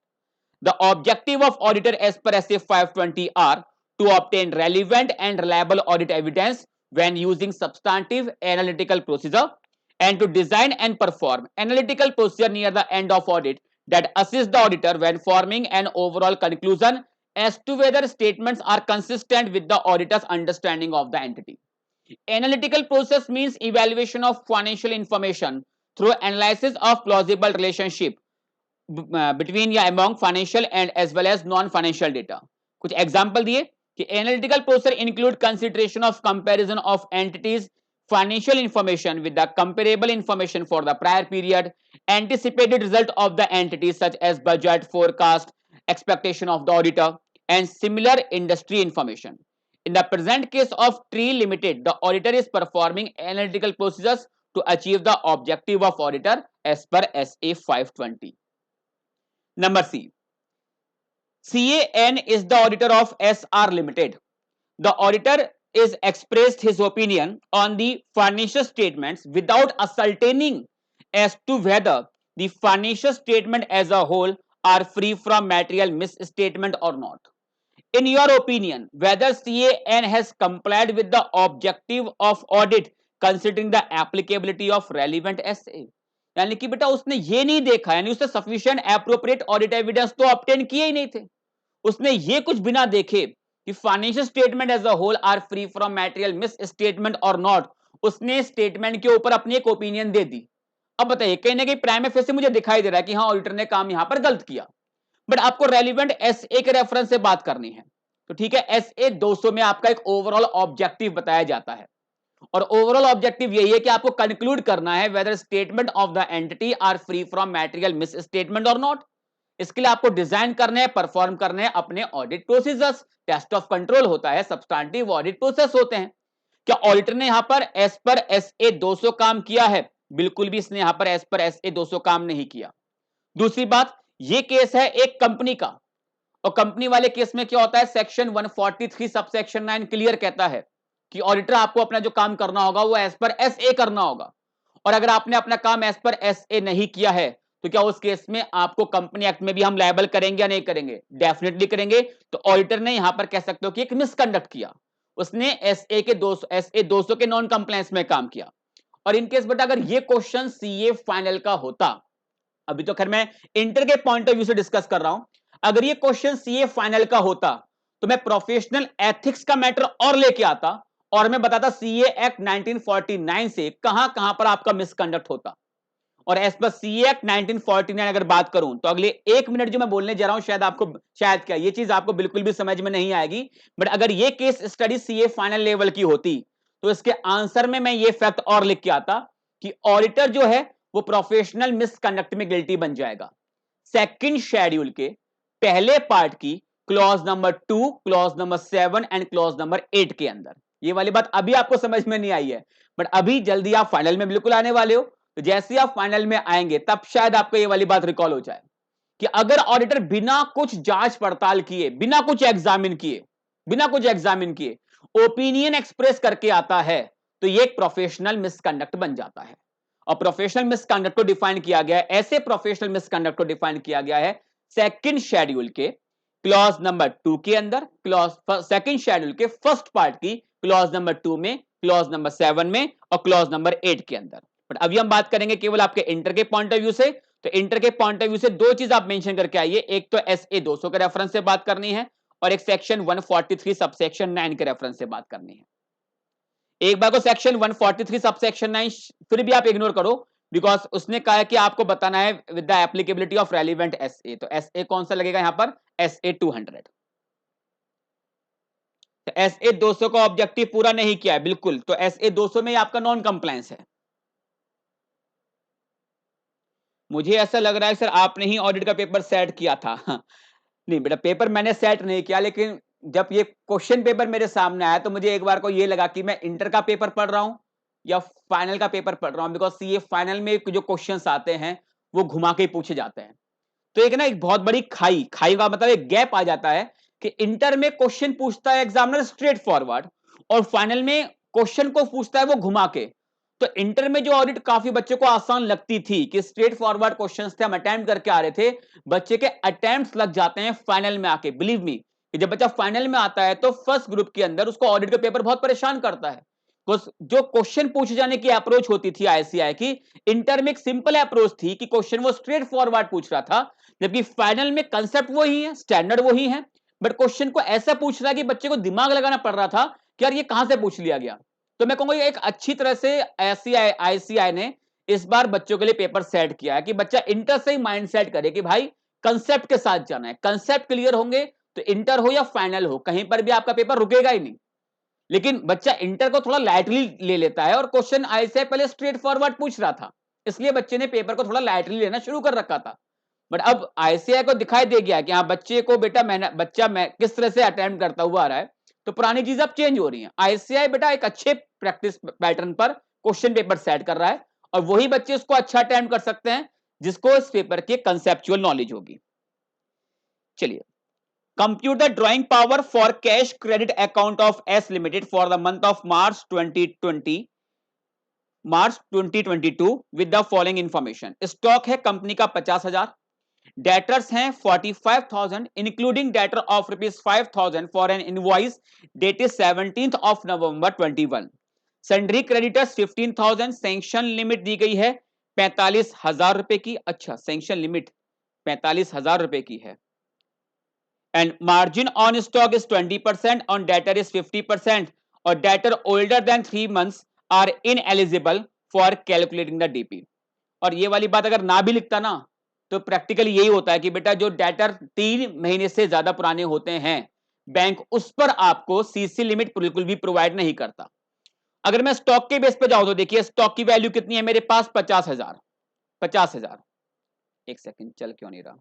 The objective of auditor as per SA 520 are to obtain relevant and reliable audit evidence when using substantive analytical procedure, and to design and perform analytical procedure near the end of audit that assist the auditor when forming an overall conclusion as to whether statements are consistent with the auditor's understanding of the entity. Analytical process means evaluation of financial information through analysis of plausible relationship between या among financial and as well as non-financial data। कुछ example दिए कि analytical process include consideration of comparison of entities financial information with the comparable information for the prior period, anticipated result of the entities such as budget, forecast, expectation of the auditor, and similar industry information. In the present case of Tree Limited, the auditor is performing analytical procedures to achieve the objective of auditor as per SA 520. Number C. CAN is the auditor of SR Limited. The auditor is expressed his opinion on the financial statements without ascertaining as to whether the financial statement as a whole are free from material misstatement or not. In your opinion, whether CAN has complied with the objective of audit considering the applicability of relevant SA? यानी कि बेटा उसने ये नहीं देखा, यानी उसने sufficient appropriate audit evidence तो ऑब्टेन किए ही नहीं थे, उसने ये कुछ बिना देखे कि financial statement as a whole are free from material misstatement और नॉट, उसने स्टेटमेंट के ऊपर अपनी एक ओपिनियन दे दी। अब बताइए, कहीं ना कहीं प्राइम फेस से मुझे दिखाई दे रहा है कि हाँ ऑडिटर ने काम यहां पर गलत किया, बट आपको रेलिवेंट एसए के रेफरेंस से बात करनी है। तो ठीक है, एसए 200 में आपका एक ओवरऑल ऑब्जेक्टिव बताया जाता है, और ओवरऑल ऑब्जेक्टिव यही है कि आपको कंक्लूड करना है whether statement of the entity are free from material misstatement और नॉट। इसके लिए आपको डिजाइन करने हैं, परफॉर्म करने हैं अपने audit procedures. Test of control होता है, सब्सटैंटिव ऑडिट प्रोसेस होते हैं। क्या ऑडिटर ने यहां पर एस पर एसए 200 काम किया है? बिल्कुल भी इसने यहां पर एस पर एसए 200 काम नहीं किया। दूसरी बात, ये केस है एक कंपनी का, और कंपनी वाले केस में क्या होता है, सेक्शन 143 सबसेक्शन 9 क्लियर कहता है कि ऑडिटर आपको अपना जो काम करना होगा वो एज पर एसए करना होगा। और अगर आपने अपना काम एज पर एसए नहीं किया है तो क्या उस केस में आपको कंपनी एक्ट में भी हम लायबल करेंगे या नहीं करेंगे? डेफिनेटली करेंगे। तो ऑडिटर ने यहां पर कह सकते हो कि एक मिसकंडक्ट किया, उसने एसए 200 के नॉन कंप्लायंस में काम किया। और इनकेस बेटा अगर ये क्वेश्चन सीए फाइनल का होता, अभी तो खैर मैं इंटर के पॉइंट ऑफ व्यू से डिस्कस कर रहा हूं, अगर ये क्वेश्चन सीए फाइनल का होता तो मैं प्रोफेशनल एथिक्स का मैटर और लेके आता और मैं बताता सीए एक्ट 1949 से कहां कहां पर आपका मिसकंडक्ट होता। और एज पर सीए एक्ट 1949 अगर बात करूं तो अगले 1 मिनट जो मैं बोलने जा रहा हूं शायद क्या ये चीज आपको बिल्कुल भी समझ में नहीं आएगी, बट अगर ये case study CA final level की होती तो इसके आंसर में मैं ये फैक्ट और लिख के आता कि ऑडिटर जो है वो प्रोफेशनल मिसकंडक्ट में गिल्टी बन जाएगा सेकंड शेड्यूल के पहले पार्ट की clause number 2, clause number 7 and clause number 8 के अंदर। ये वाली बात अभी आपको समझ में नहीं आई है, बट अभी जल्दी आप फाइनल में बिल्कुल आने वाले हो, तो जैसे ही आप फाइनल में आएंगे तब शायद आपको ये वाली बात रिकॉल हो जाए कि अगर ऑडिटर बिना कुछ जांच पड़ताल किए, बिना कुछ एग्जामिन किए ओपिनियन एक्सप्रेस करके आता है तो ये एक प्रोफेशनल मिसकंडक्ट बन जाता है। और प्रोफेशनल मिसकंडक्ट को डिफाइन किया गया है, ऐसे प्रोफेशनल मिसकंडक्ट को डिफाइन किया गया है सेकंड शेड्यूल के क्लॉज नंबर 2 के अंदर, क्लॉज सेकंड शेड्यूल के फर्स्ट पार्ट की क्लॉज नंबर 2 में, क्लॉज नंबर 7 में और क्लॉज नंबर 8 के अंदर। बट अभी हम बात करेंगे केवल आपके इंटर के पॉइंट ऑफ व्यू से। तो इंटर के पॉइंट ऑफ व्यू से दो चीज आप मेंशन करके आइए, एक तो एसए 200 के रेफरेंस से बात करनी है और एक सेक्शन 143 सबसेक्शन 9 के रेफरेंस से बात करनी है। एक बार को सेक्शन 143 सबसेक्शन 9 फिर भी आप इग्नोर करो, बिकॉज उसने कहा है कि आपको बताना है with the applicability of relevant SA. तो एसए कौन सा लगेगा यहां पर? एसए 200। तो एसए 200 का ऑब्जेक्टिव पूरा नहीं किया है बिल्कुल, तो एसए 200 में आपका नॉन कंप्लायंस है। मुझे ऐसा लग रहा है सर आपने ही ऑडिट का पेपर सेट किया था। नहीं बेटा, पेपर मैंने सेट नहीं किया, लेकिन जब ये क्वेश्चन पेपर मेरे सामने आया तो मुझे एक बार को ये लगा कि मैं इंटर का पेपर पढ़ रहा हूं या फाइनल का पेपर पढ़ रहा हूं, बिकॉज सीए फाइनल में जो क्वेश्चंस आते हैं वो घुमा के पूछे जाते हैं। तो एक ना एक बहुत बड़ी खाई खाई का मतलब एक गैप आ जाता है कि इंटर में क्वेश्चन पूछता है एग्जामिनर स्ट्रेट फॉरवर्ड और फाइनल में क्वेश्चन को पूछता है वो घुमा के। तो इंटर में जो ऑडिट काफी बच्चों को आसान लगती थी कि स्ट्रेट फॉरवर्ड क्वेश्चंस थे, हम अटेम्प्ट करके आ रहे थे, बच्चे के अटेम्प्ट्स लग जाते हैं फाइनल में आके। बिलीव मी, जब बच्चा फाइनल में आता है तो फर्स्ट ग्रुप के अंदर उसको ऑडिट का पेपर बहुत परेशान करता है। जो क्वेश्चन पूछे जाने की अप्रोच होती थी आईसीआई की, इंटर में एक सिंपल अप्रोच थी कि क्वेश्चन वो स्ट्रेट फॉरवर्ड पूछ रहा था, जबकि फाइनल में कंसेप्ट वही है, स्टैंडर्ड वही है, बट क्वेश्चन को ऐसा पूछ रहा है कि बच्चे को दिमाग लगाना पड़ रहा था कि यार ये कहां से पूछ लिया गया। तो मैं कहूंगा एक अच्छी तरह से आईसीआई ने इस बार बच्चों के लिए पेपर सेट किया है कि बच्चा इंटर से ही माइंड सेट करे कि भाई कंसेप्ट के साथ जाना है, कंसेप्ट क्लियर होंगे तो इंटर हो या फाइनल हो कहीं पर भी आपका पेपर रुकेगा ही नहीं। लेकिन बच्चा इंटर को थोड़ा लाइटली ले लेता है और क्वेश्चन आईसीआई पहले स्ट्रेट फॉरवर्ड पूछ रहा था, इसलिए बच्चे ने पेपर को थोड़ा लाइटली लेना शुरू कर रखा था। बट अब आईसीआई को दिखाई दे गया कि हाँ बच्चे को बेटा किस तरह से अटेम्प्ट करता हुआ आ रहा है, तो पुरानी चीज अब चेंज हो रही है। आईसीआई बेटा एक अच्छे प्रैक्टिस पैटर्न पर क्वेश्चन पेपर सेट कर रहा है और वही बच्चे उसको अच्छा अटेम्प्ट कर सकते हैं जिसको इस पेपर की कंसेप्चुअल नॉलेज होगी। चलिए, computer drawing power for cash credit account of S limited for the month of March 2022 with the following information. Stock है कंपनी का 50,000, डेटर्स हैं 45,000 including debtor of ₹5,000 for an invoice dated 17th of November 21। Sundry creditors 15,000, sanction limit दी गई है 45,000 रुपए की। अच्छा, sanction limit 45,000 रुपए की है। And margin on stock is 20%, on debtor is 50%, और debtor older than 3 months are ineligible for calculating the DP. और ये वाली बात अगर ना भी लिखता ना तो प्रैक्टिकली यही होता है कि बेटा जो डेटर 3 महीने से ज्यादा पुराने होते हैं बैंक उस पर आपको सीसी लिमिट बिल्कुल भी प्रोवाइड नहीं करता। अगर मैं स्टॉक के बेस पे जाऊं तो देखिए स्टॉक की वैल्यू कितनी है मेरे पास 50,000। 50,000, एक सेकंड चल क्यों नहीं रहा,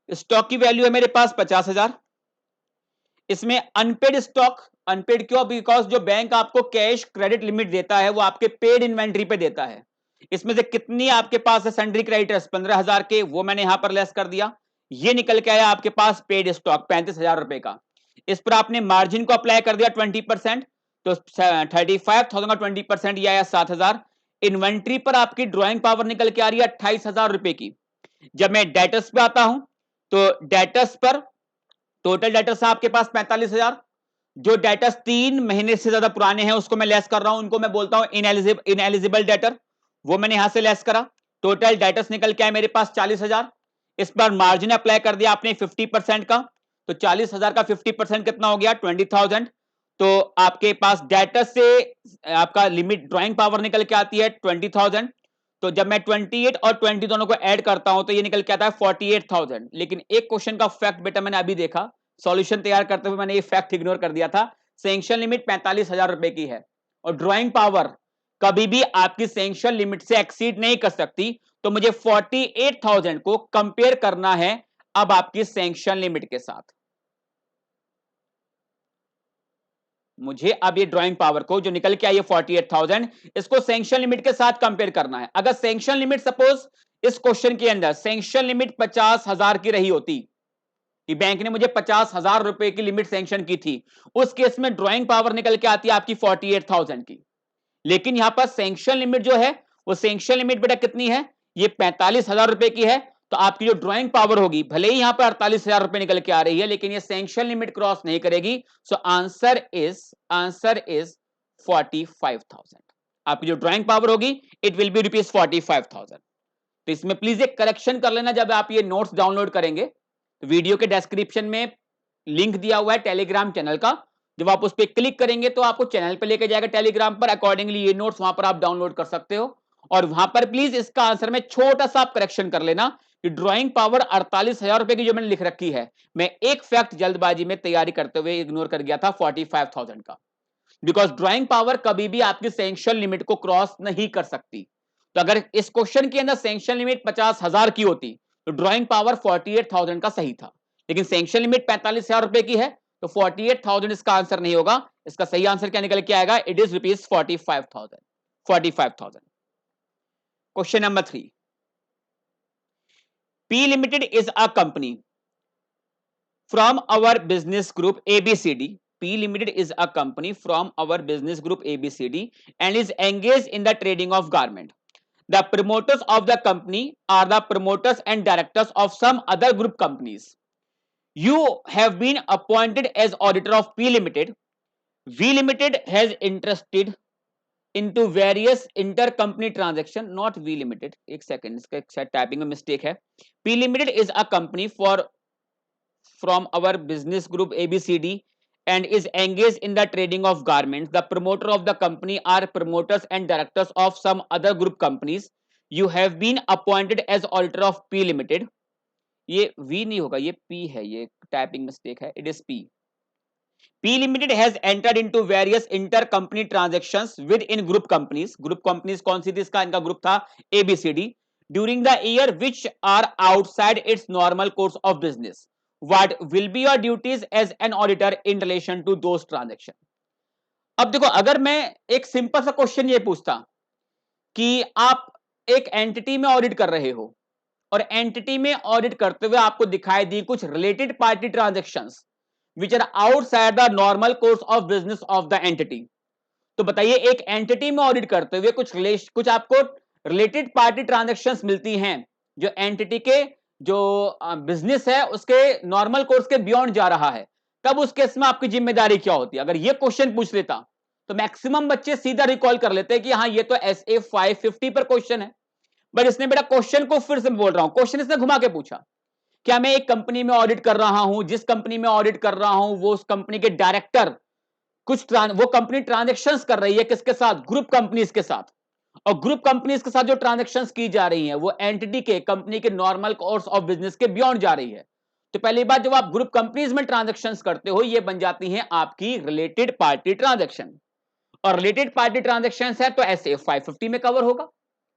स्टॉक की वैल्यू है मेरे पास 50,000। इसमें अनपेड स्टॉक, अनपेड क्यों, बिकॉज जो बैंक आपको कैश क्रेडिट लिमिट देता है वो आपके पेड इन्वेंट्री पे देता है। इसमें से कितनी आपके पास है सन्ड्री क्रेडिटर्स 15,000 के, वो मैंने यहां पर लेस कर दिया। ये निकल के आया आपके पास पेड स्टॉक 35,000 रुपए का। इस पर आपने मार्जिन को अप्लाई कर दिया 20%, तो 35,000 का 20% ये आया 7,000। इन्वेंट्री पर आपकी ड्रॉइंग पावर निकल के आ रही है 28,000 रुपए की। जब मैं डेटर्स पे आता हूं तो डेटर्स पर टोटल डेटर्स है आपके पास 45,000। जो डेटर्स 3 महीने से ज्यादा पुराने हैं उसको मैं लेस कर रहा हूं, उनको मैं बोलता हूं इनएलिजिबल डेटर, वो मैंने यहां से लेस करा। टोटल डेटर्स निकल के आए मेरे पास 40,000। इस पर मार्जिन अप्लाई कर दिया आपने 50% का, तो 40,000 का 50% कितना हो गया 20,000। तो आपके पास डेटर्स से आपका लिमिट ड्रॉइंग पावर निकल के आती है 20,000। तो जब मैं 28 और 20 दोनों को ऐड करता हूं तो ये निकल के आता है 48,000। लेकिन एक क्वेश्चन का फैक्ट बेटा मैंने अभी देखा, सॉल्यूशन तैयार करते हुए मैंने ये फैक्ट इग्नोर कर दिया था। सैंक्शन लिमिट 45,000 रुपए की है और ड्रॉइंग पावर कभी भी आपकी सैंक्शन लिमिट से एक्सीड नहीं कर सकती। तो मुझे 48,000 को कंपेयर करना है अब आपकी सैंक्शन लिमिट के साथ। मुझे अब ये ड्राइंग पावर को जो निकल के आई है 48,000 इसको सैंक्शन लिमिट के साथ कंपेयर करना है। अगर सैंक्शन लिमिट सपोज इस क्वेश्चन के अंदर सैंक्शन लिमिट 50,000 की रही होती कि बैंक ने मुझे 50,000 रुपए की लिमिट सैंक्शन की थी, उस केस में ड्राइंग पावर निकल के आती है आपकी 48,000 की। लेकिन यहां पर सैंक्शन लिमिट जो है वो सैंक्शन लिमिट बेटा कितनी है, ये 45,000 रुपए की है। तो आपकी जो ड्राइंग पावर होगी भले ही यहां पर 48,000 रुपए निकल के आ रही है लेकिन ये सैंक्शन लिमिट क्रॉस नहीं करेगी। सो आंसर इज 45,000। आपकी जो ड्राइंग पावर होगी इट विल बी रुपीज 45,000। तो इसमें प्लीज एक करेक्शन कर लेना, जब आप ये नोट्स डाउनलोड करेंगे तो वीडियो के डिस्क्रिप्शन में लिंक दिया हुआ है टेलीग्राम चैनल का, जब आप उस पर क्लिक करेंगे तो आपको चैनल पे लेके जाएगा टेलीग्राम पर। अकॉर्डिंगली ये नोट्स वहां पर आप डाउनलोड कर सकते हो और वहां पर प्लीज इसका आंसर में छोटा सा आप करेक्शन कर लेना कि ड्राइंग पावर 48,000 रुपए की जो मैंने लिख रखी है, मैं एक फैक्ट जल्दबाजी में तैयारी करते हुए इग्नोर कर गया था 45,000 का। बिकॉज ड्राइंग पावर कभी भी आपकी सैंक्शन लिमिट को क्रॉस नहीं कर सकती। तो अगर इस क्वेश्चन के अंदर सैंक्शन लिमिट 50,000 की होती तो ड्राइंग पावर 48,000 का सही था, लेकिन सैंक्शन लिमिट 45,000 रुपए की है तो 48,000 इसका आंसर नहीं होगा। इसका सही आंसर क्या निकल के आएगा, it is rupees 45,000। 45,000। Question number 3, P limited is a company from our business group ABCD. P Limited is a company from our business group ABCD and is engaged in the trading of garment. The promoters of the company are the promoters and directors of some other group companies. You have been appointed as auditor of P Limited. V Limited has interested into various intercompany transaction, not V Limited. एक second, इसका एक शायद typing में mistake है। P Limited is a company from our business group ABCD and is engaged in the trading of garments. The promoter of the company are promoters and directors of some other group companies. You have been appointed as auditor of P Limited. ये V नहीं होगा, ये P है, ये typing mistake है, it is P. P Limited has entered into various intercompany transactions within group companies. Group companies कौन सी थी, इसका इनका ग्रुप था ABCD. During the year which are outside its normal course of business. What will be your duties as an auditor in relation to those transactions? अब देखो अगर मैं एक सिंपल सा क्वेश्चन ये पूछता कि आप एक एंटिटी में ऑडिट कर रहे हो और एंटिटी में ऑडिट करते हुए आपको दिखाई दी कुछ related party transactions which are outside the normal course of business of the entity. तो बताइए एक एंटिटी में ऑडिट करते हुए कुछ आपको रिलेटेड पार्टी ट्रांजैक्शंस मिलती हैं जो एंटिटी के जो बिजनेस है उसके नॉर्मल कोर्स के बियॉन्ड जा रहा है, तब उस केस में आपकी जिम्मेदारी क्या होती है। अगर ये क्वेश्चन पूछ लेता तो मैक्सिमम बच्चे सीधा रिकॉल कर लेते हैं कि हाँ ये तो SA 550 पर क्वेश्चन है। बट इसने बेटा क्वेश्चन को फिर से बोल रहा हूं, क्वेश्चन इसने घुमा के पूछा, क्या मैं एक कंपनी में ऑडिट कर रहा हूं, जिस कंपनी में ऑडिट कर रहा हूं वो उस कंपनी के डायरेक्टर वो कंपनी ट्रांजेक्शन्स कर रही है किसके साथ, ग्रुप कंपनीज के साथ, और ग्रुप कंपनीज के साथ जो ट्रांजेक्शन्स की जा रही हैं वो एंटिटी के, कंपनी के नॉर्मल कोर्स ऑफ बिजनेस के बियॉन्ड जा रही है। तो पहली बात, जब आप ग्रुप कंपनीज में ट्रांजेक्शन्स करते हो ये बन जाती हैं आपकी रिलेटेड पार्टी ट्रांजेक्शन, और रिलेटेड पार्टी ट्रांजेक्शन्स है तो SA 550 में कवर होगा।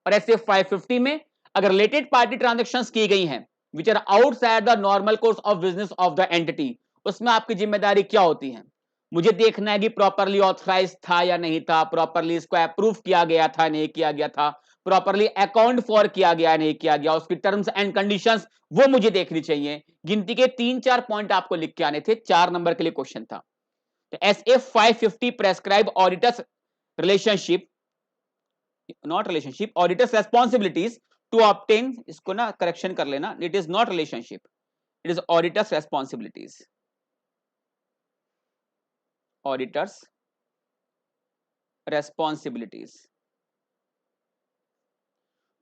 और SA 550 में अगर रिलेटेड पार्टी ट्रांजेक्शन्स की गई हैं which are outside the normal course of business of the entity, उसमें आपकी जिम्मेदारी क्या होती है, मुझे देखना है कि प्रॉपरली ऑथराइज था या नहीं था, प्रॉपरली इसको अप्रूव किया गया था नहीं किया गया था, प्रॉपरली अकाउंट फॉर किया गया नहीं किया गया, उसकी टर्म्स एंड कंडीशंस वो मुझे देखनी चाहिए। गिनती के 3-4 पॉइंट आपको लिख के आने थे, 4 नंबर के लिए क्वेश्चन था। तो SA 550 prescribe auditors relationship, not relationship, auditors responsibilities to obtain, इसको ना करेक्शन कर लेना, it is not relationship, it is auditors responsibilities, auditors responsibilities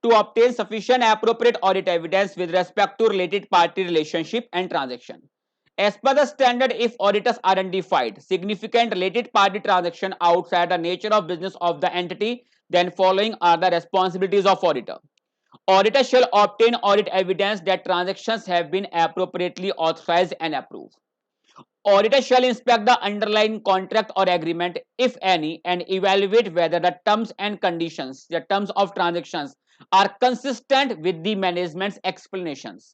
to obtain sufficient appropriate audit evidence with respect to related party relationship and transaction. As per the standard, if auditors identified significant related party transaction outside the nature of business of the entity, then following are the responsibilities of auditor. Auditor shall obtain audit evidence that transactions have been appropriately authorized and approved. Auditor shall inspect the underlying contract or agreement, if any, and evaluate whether the terms and conditions, the terms of transactions, are consistent with the management's explanations.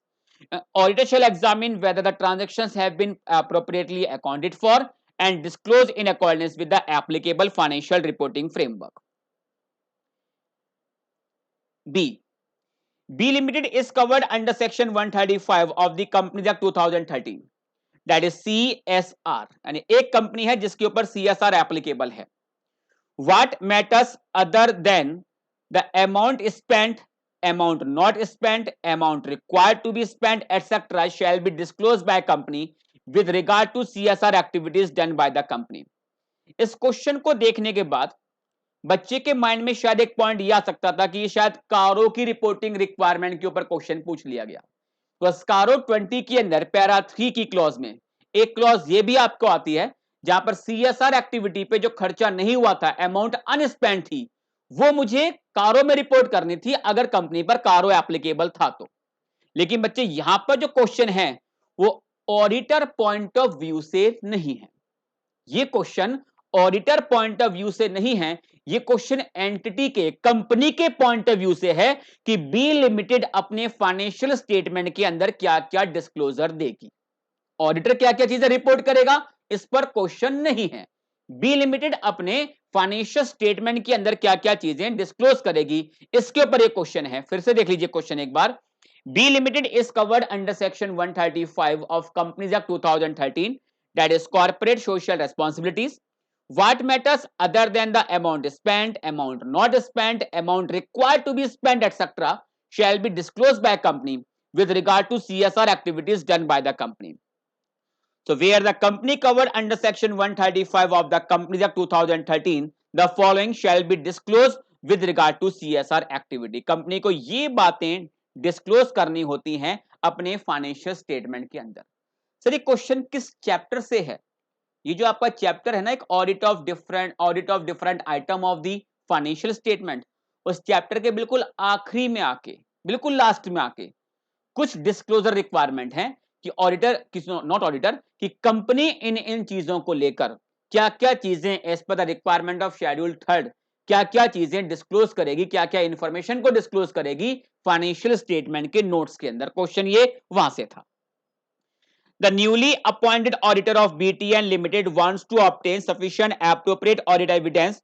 Auditor shall examine whether the transactions have been appropriately accounted for and disclosed in accordance with the applicable financial reporting framework. B. B Limited is covered under Section 135 of the Companies Act 2013. That is CSR, यानी एक company है जिसके ऊपर CSR applicable है. What matters other than the amount spent, amount not spent, amount required to be spent, etc. shall be disclosed by company with regard to CSR activities done by the company. इस question को देखने के बाद बच्चे के mind में शायद एक पॉइंट ये आ सकता था कि ये शायद कारो की रिपोर्टिंग रिक्वायरमेंट के ऊपर क्वेश्चन पूछ लिया गया. तो स्कारो 20 के अंदर पैरा 3 की क्लॉज में एक क्लॉज ये भी आपको आती है जहां पर CSR एक्टिविटी पे जो खर्चा नहीं हुआ था, अमाउंट अनस्पेंड थी, वो मुझे कारो में रिपोर्ट करनी थी अगर कंपनी पर कारो एप्लीकेबल था तो. लेकिन बच्चे यहां पर जो क्वेश्चन है वो ऑडिटर पॉइंट ऑफ व्यू से नहीं है. ये question auditor point of view से नहीं है, ये क्वेश्चन एंटिटी के, कंपनी के पॉइंट ऑफ व्यू से है कि बी लिमिटेड अपने फाइनेंशियल स्टेटमेंट के अंदर क्या क्या डिस्क्लोजर देगी. ऑडिटर क्या क्या चीजें रिपोर्ट करेगा इस पर क्वेश्चन नहीं है. बी लिमिटेड अपने फाइनेंशियल स्टेटमेंट के अंदर क्या क्या चीजें डिस्क्लोज करेगी इसके ऊपर एक क्वेश्चन है. फिर से देख लीजिए क्वेश्चन एक बार. B limited is covered under section 135 of companies act 2013, that is corporate social responsibilities. What matters other than the amount spent, amount not spent, amount required to be spent, etc. shall be disclosed by company with regard to CSR activities done by the company. So where the company covered under section 135 of the Companies Act 2013, the following shall be disclosed with regard to CSR activity. Company को ये बातें disclose करनी होती हैं अपने financial statement के अंदर. Sir ये क्वेश्चन किस चैप्टर से है? ये जो आपका चैप्टर है ना, एक audit of different item of the financial statement, उस चैप्टर के बिल्कुल आखिरी में आके, बिल्कुल लास्ट में आके कुछ डिस्क्लोजर रिक्वायरमेंट है कि ऑडिटर, नॉट ऑडिटर, कि कंपनी इन इन चीजों को लेकर क्या क्या चीजें as per the requirement of schedule 3 क्या क्या चीजें डिस्क्लोज करेगी, क्या क्या इंफॉर्मेशन को डिस्क्लोज करेगी फाइनेंशियल स्टेटमेंट के नोट्स के अंदर. क्वेश्चन ये वहां से था. The newly appointed auditor of BTN Limited wants to obtain sufficient appropriate audit evidence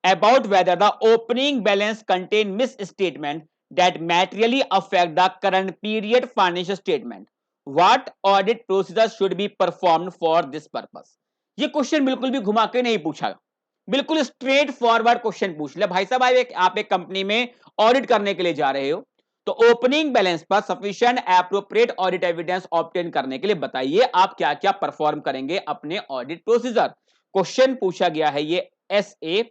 about whether the opening balance contain misstatement that materially affect the current period financial statement. What audit procedure should be performed for this purpose? ये question बिल्कुल भी घुमा के नहीं पूछा, बिल्कुल straight forward question पूछ लिया. भाई साहब आप एक कंपनी में ऑडिट करने के लिए जा रहे हो तो ओपनिंग बैलेंस पर sufficient appropriate audit evidence obtain करने के लिए बताइए आप क्या क्या परफॉर्म करेंगे अपने ऑडिट प्रोसीजर. क्वेश्चन पूछा गया है ये SA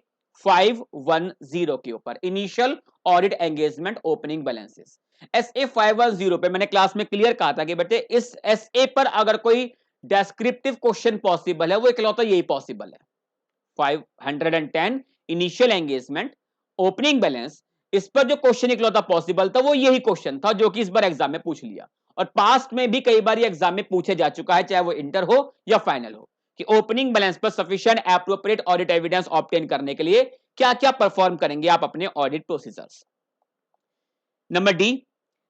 510 के ऊपर, initial audit engagement opening balances. SA 510 पे मैंने क्लास में क्लियर कहा था कि बेटे इस SA पर अगर कोई डेस्क्रिप्टिव क्वेश्चन पॉसिबल है वो इकलौता यही पॉसिबल है। 510 इनिशियल एंगेजमेंट ओपनिंग बैलेंस, इस पर जो क्वेश्चन इकलौता पॉसिबल था वो यही क्वेश्चन था जो कि इस बार एग्जाम में पूछ लिया, और पास्ट में भी कई बार एग्जाम में पूछे जा चुका है, चाहे वो इंटर हो या फाइनल हो, कि ओपनिंग बैलेंस पर sufficient appropriate audit evidence obtain करने के लिए क्या क्या परफॉर्म करेंगे आप अपने audit procedures. Number D,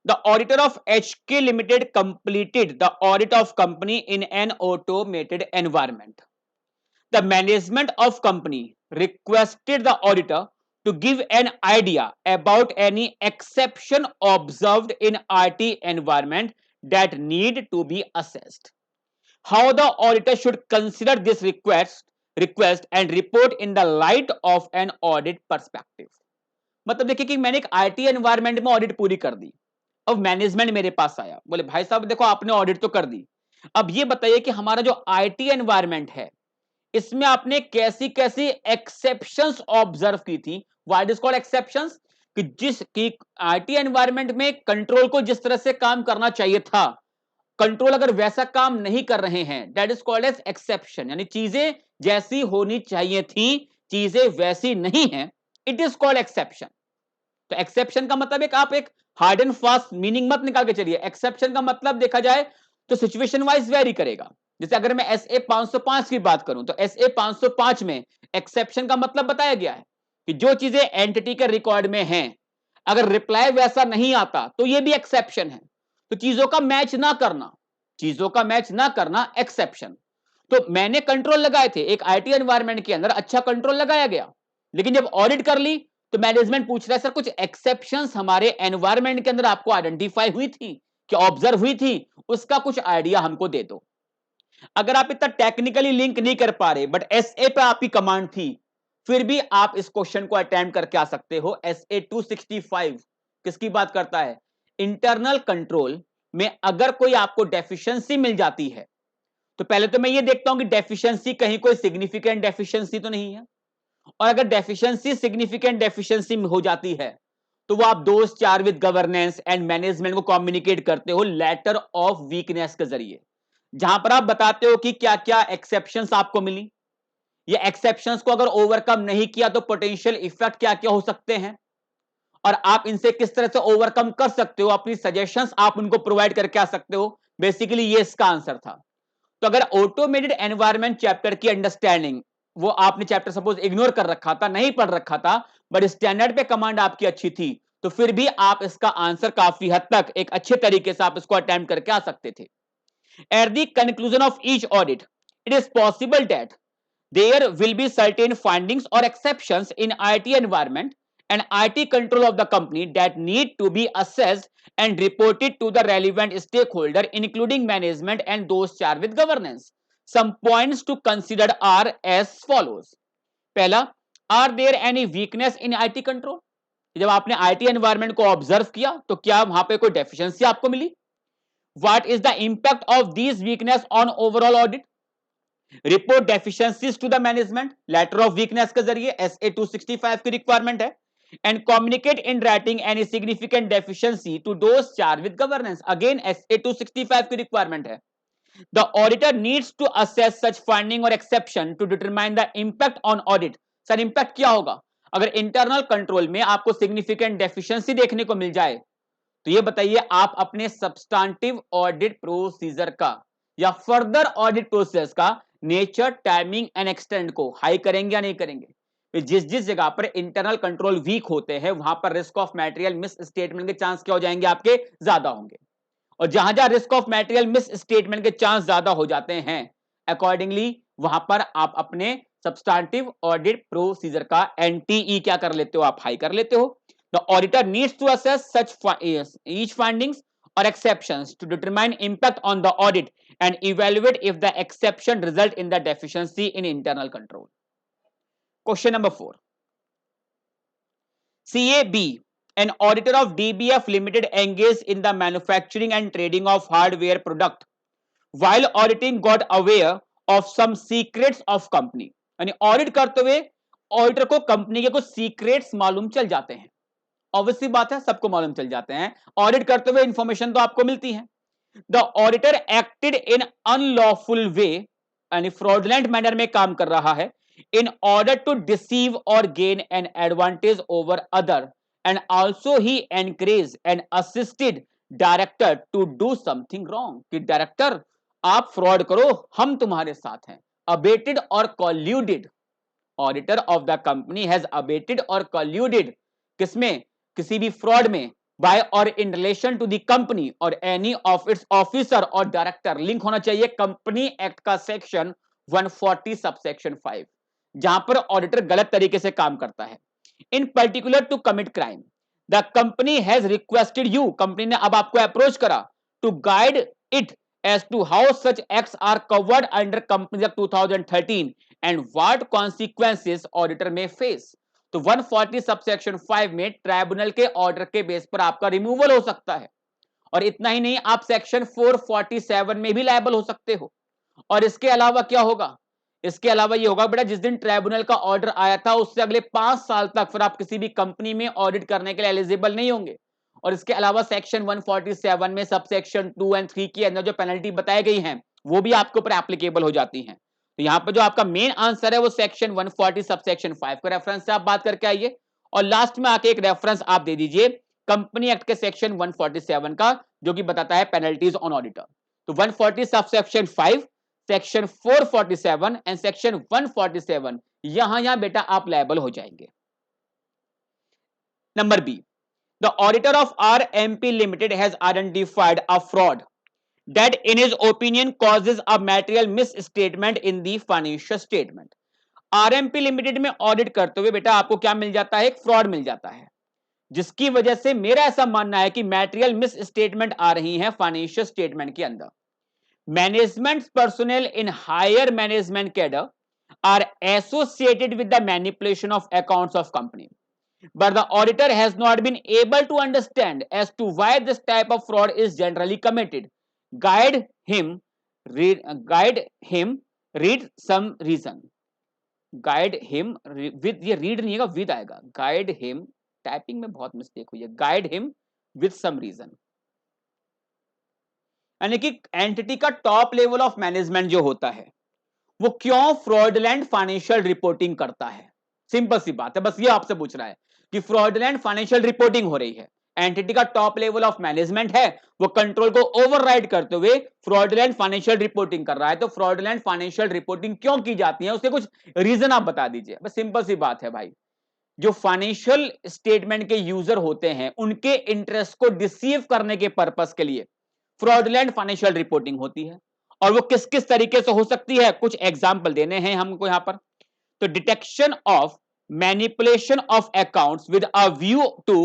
the auditor of HK limited completed the audit of company in an automated environment. The management of company requested the auditor to give an idea about any exception observed in IT environment that need to be assessed. How the auditor should consider this request and report in the light of an audit perspective. मतलब देखिए कि मैंने एक IT environment में audit पूरी कर दी, अब management मेरे पास आया, बोले भाई साहब देखो आपने ऑडिट तो कर दी, अब ये बताइए कि हमारा जो IT एनवायरमेंट है इसमें आपने कैसी कैसी एक्सेप्शंस ऑब्जर्व की थी। व्हाट इज कॉल्ड एक्सेप्शंस, कि जिस की आईटी एनवायरनमेंट में कंट्रोल को जिस तरह से काम करना चाहिए था, कंट्रोल अगर वैसा काम नहीं कर रहे हैं, that is called as exception, यानी चीजें जैसी होनी चाहिए थी चीजें वैसी नहीं है, इट इज कॉल्ड एक्सेप्शन। तो एक्सेप्शन का मतलब आप एक हार्ड एंड फास्ट मीनिंग मत निकाल के चलिए, एक्सेप्शन का मतलब देखा जाए तो सिचुएशन वाइज वेरी करेगा। जैसे अगर मैं SA 505 की बात करूं तो SA 505 में एक्सेप्शन का मतलब बताया गया है कि जो चीजें एंटिटी के रिकॉर्ड में हैं, अगर रिप्लाई वैसा नहीं आता तो ये भी एक्सेप्शन है। तो चीजों का मैच ना करना, चीजों का मैच ना करना एक्सेप्शन। तो मैंने कंट्रोल लगाए थे एक आईटी एनवायरनमेंट के अंदर, अच्छा कंट्रोल लगाया गया, लेकिन जब ऑडिट कर ली तो मैनेजमेंट पूछ रहा है सर कुछ एक्सेप्शंस हमारे एनवायरनमेंट के अंदर आपको आइडेंटिफाई हुई थी कि ऑब्जर्व हुई थी, उसका कुछ आइडिया हमको दे दो। अगर आप इतना टेक्निकली लिंक नहीं कर पा रहे बट SA पे आपकी कमांड थी, फिर भी आप इस क्वेश्चन को अटेम्प्ट करके आ सकते हो। SA 265 किसकी बात करता है, इंटरनल कंट्रोल में अगर कोई आपको डेफिशिएंसी मिल जाती है तो पहले तो मैं ये देखता हूं कि डेफिशिएंसी कहीं कोई सिग्निफिकेंट डेफिशिएंसी तो नहीं है, और अगर डेफिशिएंसी सिग्निफिकेंट डेफिशिएंसी हो जाती है तो वो आप दोस्त चार विद गवर्नेंस एंड मैनेजमेंट को कम्युनिकेट करते हो लेटर ऑफ वीकनेस के जरिए, जहां पर आप बताते हो कि क्या क्या एक्सेप्शंस आपको मिली, ये एक्सेप्शंस को अगर ओवरकम नहीं किया तो पोटेंशियल इफेक्ट क्या क्या हो सकते हैं, और आप इनसे किस तरह से ओवरकम कर सकते हो, अपनी सजेशंस आप उनको प्रोवाइड करके आ सकते हो। बेसिकली ये इसका आंसर था। तो अगर ऑटोमेटेड एनवायरनमेंट चैप्टर की अंडरस्टैंडिंग वो आपने चैप्टर सपोज इग्नोर कर रखा था, नहीं पढ़ रखा था, बट स्टैंडर्ड पे कमांड आपकी अच्छी थी, तो फिर भी आप इसका आंसर काफी हद तक एक अच्छे तरीके से आप इसको अटेम्प्ट करके आ सकते थे। At the conclusion of each audit, it is possible that there will be certain findings or exceptions in IT environment and IT control of the company that need to be assessed and reported to the relevant stakeholder, including management and those charged with governance. Some points to consider are as follows. पहला, are there any weakness in IT control? जब आपने IT environment को observe किया तो क्या वहां पे कोई डेफिशिएंसी आपको मिली? What is the impact of these weakness on overall audit? Report deficiencies to the management, letter of weakness के जरिए SA 265 की requirement है, and communicate in writing any significant deficiency to those charged with governance, again SA 265 की requirement है. The auditor needs to assess such finding or exception to determine the impact on audit. Sir impact क्या होगा अगर internal control में आपको significant deficiency देखने को मिल जाए, तो ये बताइए आप अपने सब्सटेंटिव ऑडिट प्रोसीजर का या फर्दर ऑडिट प्रोसेस का नेचर, टाइमिंग एंड एक्सटेंड को हाई करेंगे या नहीं करेंगे। जिस जिस जगह पर इंटरनल कंट्रोल वीक होते हैं वहां पर risk of material miss statement के चांस क्या हो जाएंगे, आपके ज्यादा होंगे, और जहां जहां risk of material miss statement के चांस ज्यादा हो जाते हैं अकॉर्डिंगली वहां पर आप अपने सब्सटेंटिव ऑडिट प्रोसीजर का NTE क्या कर लेते हो, आप हाई कर लेते हो। The auditor needs to assess such each findings or exceptions to determine impact on the audit and evaluate if the exception result in the deficiency in internal control. Question number 4. CAB, an auditor of DBF Limited engaged in the manufacturing and trading of hardware product. While auditing got aware of some secrets of company. यानी audit करते हुए auditor को company के कुछ secrets मालूम चल जाते हैं। ऑब्वियसली बात है, सबको मालूम चल जाते हैं, ऑडिट करते हुए इंफॉर्मेशन तो आपको मिलती है। The auditor acted in unlawful way, यानी फ्रॉडलेंट मैनर में काम कर रहा है, इन ऑर्डर टू डिसीव और gain an advantage over other, and also he encourage and assisted director to do something wrong, कि डायरेक्टर आप फ्रॉड करो, हम तुम्हारे साथ हैं। अबेटेड और colluded, auditor of the company has abetted और कॉल्यूडेड, किसमें, किसी भी फ्रॉड में, बाय और in relation to the company और एनी ऑफ इट्स ऑफिसर और डायरेक्टर। लिंक होना चाहिए कंपनी एक्ट का सेक्शन 140 सबसेक्शन 5, जहां पर ऑडिटर गलत तरीके से काम करता है। In particular to commit crime, the company has requested you, company ने अब आपको अप्रोच करा, to guide it as to how such acts are covered under Companies Act 2013 and what consequences auditor may face। तो 140 subsection 5 में tribunal के order के base पर आपका रिमूवल हो सकता है, और इतना ही नहीं, आप सेक्शन 447 में भी लायबल हो सकते हो। और इसके अलावा क्या होगा, इसके अलावा ये होगा बेटा, जिस दिन ट्राइब्यूनल का ऑर्डर आया था उससे अगले 5 साल तक फिर आप किसी भी कंपनी में ऑडिट करने के लिए एलिजिबल नहीं होंगे। और इसके अलावा सेक्शन 147 में सब सेक्शन 2 और 3 के अंदर जो पेनल्टी बताई गई हैं वो भी आपके ऊपर एप्लीकेबल हो जाती हैं। तो यहां पर जो आपका मेन आंसर है वो सेक्शन 140 सब सेक्शन 5 के रेफरेंस से आप बात करके आइए, और लास्ट में आके एक रेफरेंस आप दे दीजिए कंपनी एक्ट के सेक्शन 147 का, जो कि बताता है पेनल्टीज ऑन ऑडिटर। तो 140 sub section 5, section 447 and section 147, यहां बेटा आप लायबल हो जाएंगे। Number B, the auditor of RMP Limited has identified a fraud that in his opinion causes a material misstatement in the financial statement। RMP Limited में audit करते हुए बेटा आपको क्या मिल जाता है, एक फ्रॉड मिल जाता है, जिसकी वजह से मेरा ऐसा मानना है कि मैटेरियल मिस स्टेटमेंट आ रही है फाइनेंशियल स्टेटमेंट के अंदर। Management personnel in higher management cadre are associated with the manipulation of accounts of company, but the auditor has not been able to understand as to why this type of fraud is generally committed। guide him read some reason, guide him with, ये read नहीं है, with आएगा, guide him, typing में बहुत mistake हुई है, guide him with some reason। यानी कि एंटिटी का टॉप लेवल ऑफ मैनेजमेंट जो होता है वो क्यों फ्रॉडलेंट फाइनेंशियल रिपोर्टिंग करता है। सिंपल सी बात है, बस ये आपसे पूछ रहा है कि फ्रॉडलेंट फाइनेंशियल रिपोर्टिंग हो रही है, एंटिटी का टॉप लेवल ऑफ मैनेजमेंट है, वो कंट्रोल को ओवरराइड करते हुए फ्रॉडलेंट फाइनेंशियल रिपोर्टिंग कर रहा है। तो फ्रॉडलेंट फाइनेंशियल रिपोर्टिंग क्यों की जाती है, उसके कुछ रीजन आप बता दीजिए। बस सिंपल सी बात है भाई, जो फाइनेंशियल स्टेटमेंट के यूजर होते हैं उनके इंटरेस्ट को डिसीव करने के पर्पस के लिए फ्रॉडलेंट फाइनेंशियल रिपोर्टिंग होती है। और वो किस किस तरीके से हो सकती है, कुछ एग्जाम्पल देने हैं हमको यहां पर। तो detection of manipulation of accounts with a view to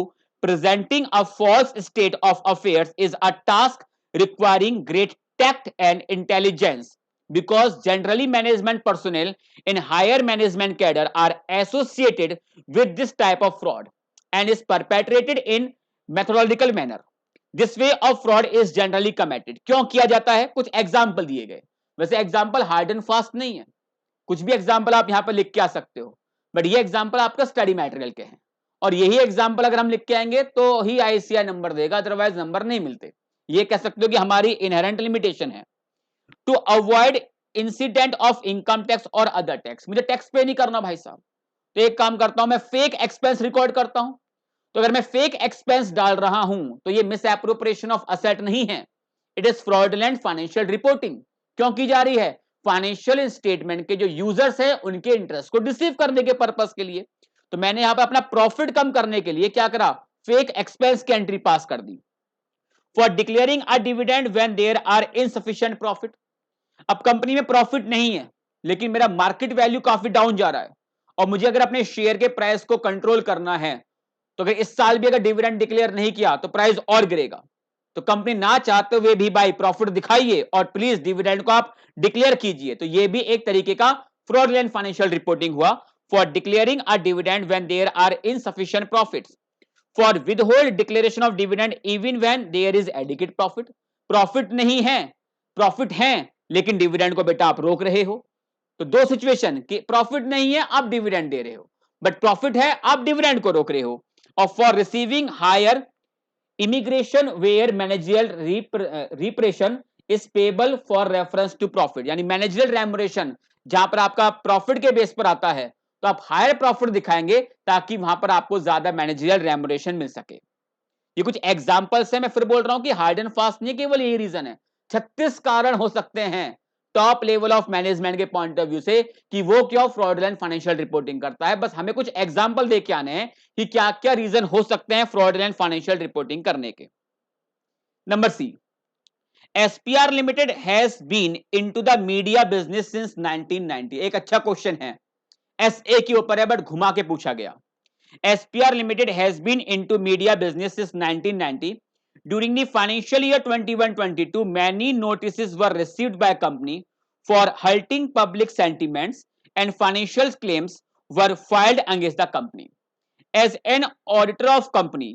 presenting a false state of affairs is a task requiring great tact and intelligence, because generally management personnel in higher management cadre are associated with this type of fraud and is perpetrated in methodological manner। This way of fraud is generally committed, क्यों किया जाता है, कुछ example दिए गए। वैसे example hard and fast नहीं है, कुछ भी एग्जाम्पल आप यहां पर लिख के आ सकते हो, बट ये एग्जाम्पल आपका स्टडी मटेरियल के हैं, और यही एग्जाम्पल अगर हम लिख के आएंगे तो ही आईसीआई नंबर देगा, अदरवाइज नंबर नहीं मिलते। ये कह सकते हो कि हमारी इनहेरेंट लिमिटेशन है। To avoid incident of income tax और अदर टैक्स, मुझे टैक्स पे नहीं करना भाई साहब, तो एक काम करता हूं मैं फेक एक्सपेंस रिकॉर्ड करता हूं। तो अगर मैं फेक एक्सपेंस डाल रहा हूं तो ये मिस एप्रोप्रिएशन ऑफ असेट नहीं है, it is fraudulent financial reporting. क्यों की जा रही है, फाइनेंशियल स्टेटमेंट के जो यूजर्स हैं उनके इंटरेस्ट को डिसीव करने के पर्पस के लिए। तो मैंने यहां पर अपना प्रॉफिट कम करने के लिए क्या करा, फेक एक्सपेंस की एंट्री पास कर दी। For declaring a dividend when there are insufficient profit, अब कंपनी में प्रॉफिट नहीं है लेकिन मेरा मार्केट वैल्यू काफी डाउन जा रहा है, और मुझे अगर अपने शेयर के प्राइस को कंट्रोल करना है, तो अगर इस साल भी अगर डिविडेंड डिक्लेयर नहीं किया तो प्राइस और गिरेगा। तो कंपनी ना चाहते हुए भी भाई प्रॉफिट दिखाइए और प्लीज डिविडेंड को आप डिक्लेयर कीजिए। तो ये भी एक तरीके का फ्रॉडलेंट फाइनेंशियल रिपोर्टिंग हुआ। For declaring a dividend when there are insufficient profits, for withhold declaration of dividend even when there is adequate profit, profit नहीं है, प्रॉफिट है लेकिन डिविडेंड को बेटा आप रोक रहे हो। तो दो सिचुएशन कि प्रॉफिट नहीं है, आप डिविडेंड दे रहे हो, बट प्रॉफिट है, आप डिविडेंड को रोक रहे हो। और for receiving higher immigration where managerial repression is payable for reference to profit, यानी मैनेजियल रेमुनरेशन जहां पर आपका प्रॉफिट के बेस पर आता है तो आप हायर प्रॉफिट दिखाएंगे ताकि वहां पर आपको ज्यादा मैनेजियल रेमुनरेशन मिल सके। ये कुछ एग्जांपल्स है, मैं फिर बोल रहा हूं कि हार्ड एंड फास्ट नहीं केवल यही रीजन है, 36 कारण हो सकते हैं टॉप लेवल ऑफ मैनेजमेंट के पॉइंट ऑफ व्यू से कि वो क्यों फ्रॉडुलेंट फाइनेंशियल रिपोर्टिंग करता है। बस हमें कुछ एग्जांपल दे के आने हैं कि क्या क्या रीजन हो सकते हैं फ्रॉडुलेंट फाइनेंशियल रिपोर्टिंग करने के। Number C, SPR limited has been into the media business since 1990। एक अच्छा क्वेश्चन है, एसए के ऊपर है बट घुमा के पूछा गया। SPR Limited has been into media business since 1990. During the financial year 21-22, many notices were received by company for hurting public sentiments and financial claims were filed against the company. As an auditor of company,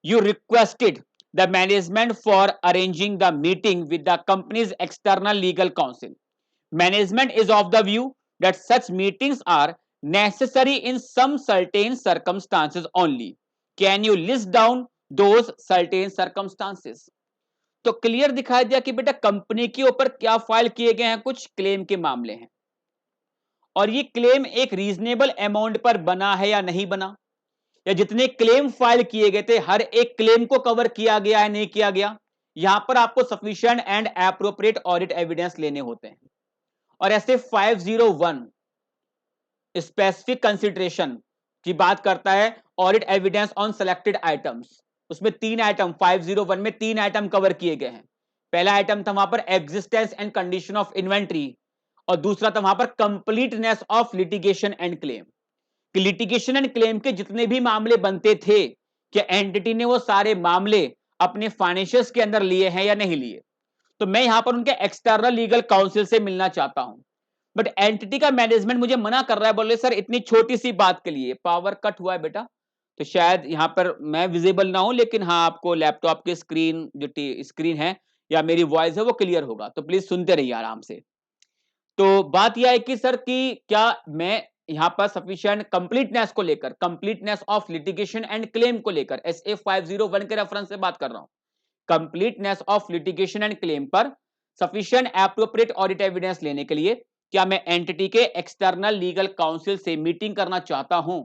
you requested the management for arranging the meeting with the company's external legal counsel. Management is of the view that such meetings are necessary in some certain circumstances only. Can you list down those certain circumstances? तो clear दिखाई दिया कि बेटा company के ऊपर क्या file किए गए हैं, कुछ क्लेम के मामले हैं और ये क्लेम एक रीजनेबल अमाउंट पर बना है या नहीं बना, या जितने क्लेम फाइल किए गए थे हर एक क्लेम को कवर किया गया है नहीं किया गया। यहां पर आपको sufficient and appropriate audit evidence लेने होते हैं। और ऐसे 501 स्पेसिफिक कंसिडरेशन की बात करता है, audit evidence on selected items. उसमें तीन आइटम 501 में तीन आइटम कवर किए गए हैं। पहला आइटम था वहां पर existence and condition of inventory और दूसरा था वहां पर completeness of litigation and claim. कि लिटिगेशन एंड क्लेम के जितने भी मामले बनते थे कि एंटिटी ने वो सारे मामले अपने फाइनेंशियल्स के अंदर लिए हैं या नहीं लिए। तो मैं यहां पर उनके एक्सटर्नल लीगल काउंसिल से मिलना चाहता हूं, बट एंटिटी का मैनेजमेंट मुझे मना कर रहा है, बोले सर इतनी छोटी सी बात के लिए पावर कट हुआ है बेटा। तो शायद यहां पर मैं विजिबल ना हूं, लेकिन हाँ आपको लैपटॉप की स्क्रीन जो स्क्रीन है या मेरी वॉइस है वो क्लियर होगा, तो प्लीज सुनते रहिए आराम से। तो बात यह है कि सर कि क्या मैं यहां पर सफिशिएंट कंप्लीटनेस को लेकर, completeness of litigation and claim को लेकर SA 501 के रेफरेंस से बात कर रहा हूं, completeness of litigation and claim पर सफिशिएंट एप्रोप्रिएट ऑडिट एविडेंस लेने के लिए क्या मैं एंटिटी के एक्सटर्नल लीगल काउंसिल से मीटिंग करना चाहता हूं,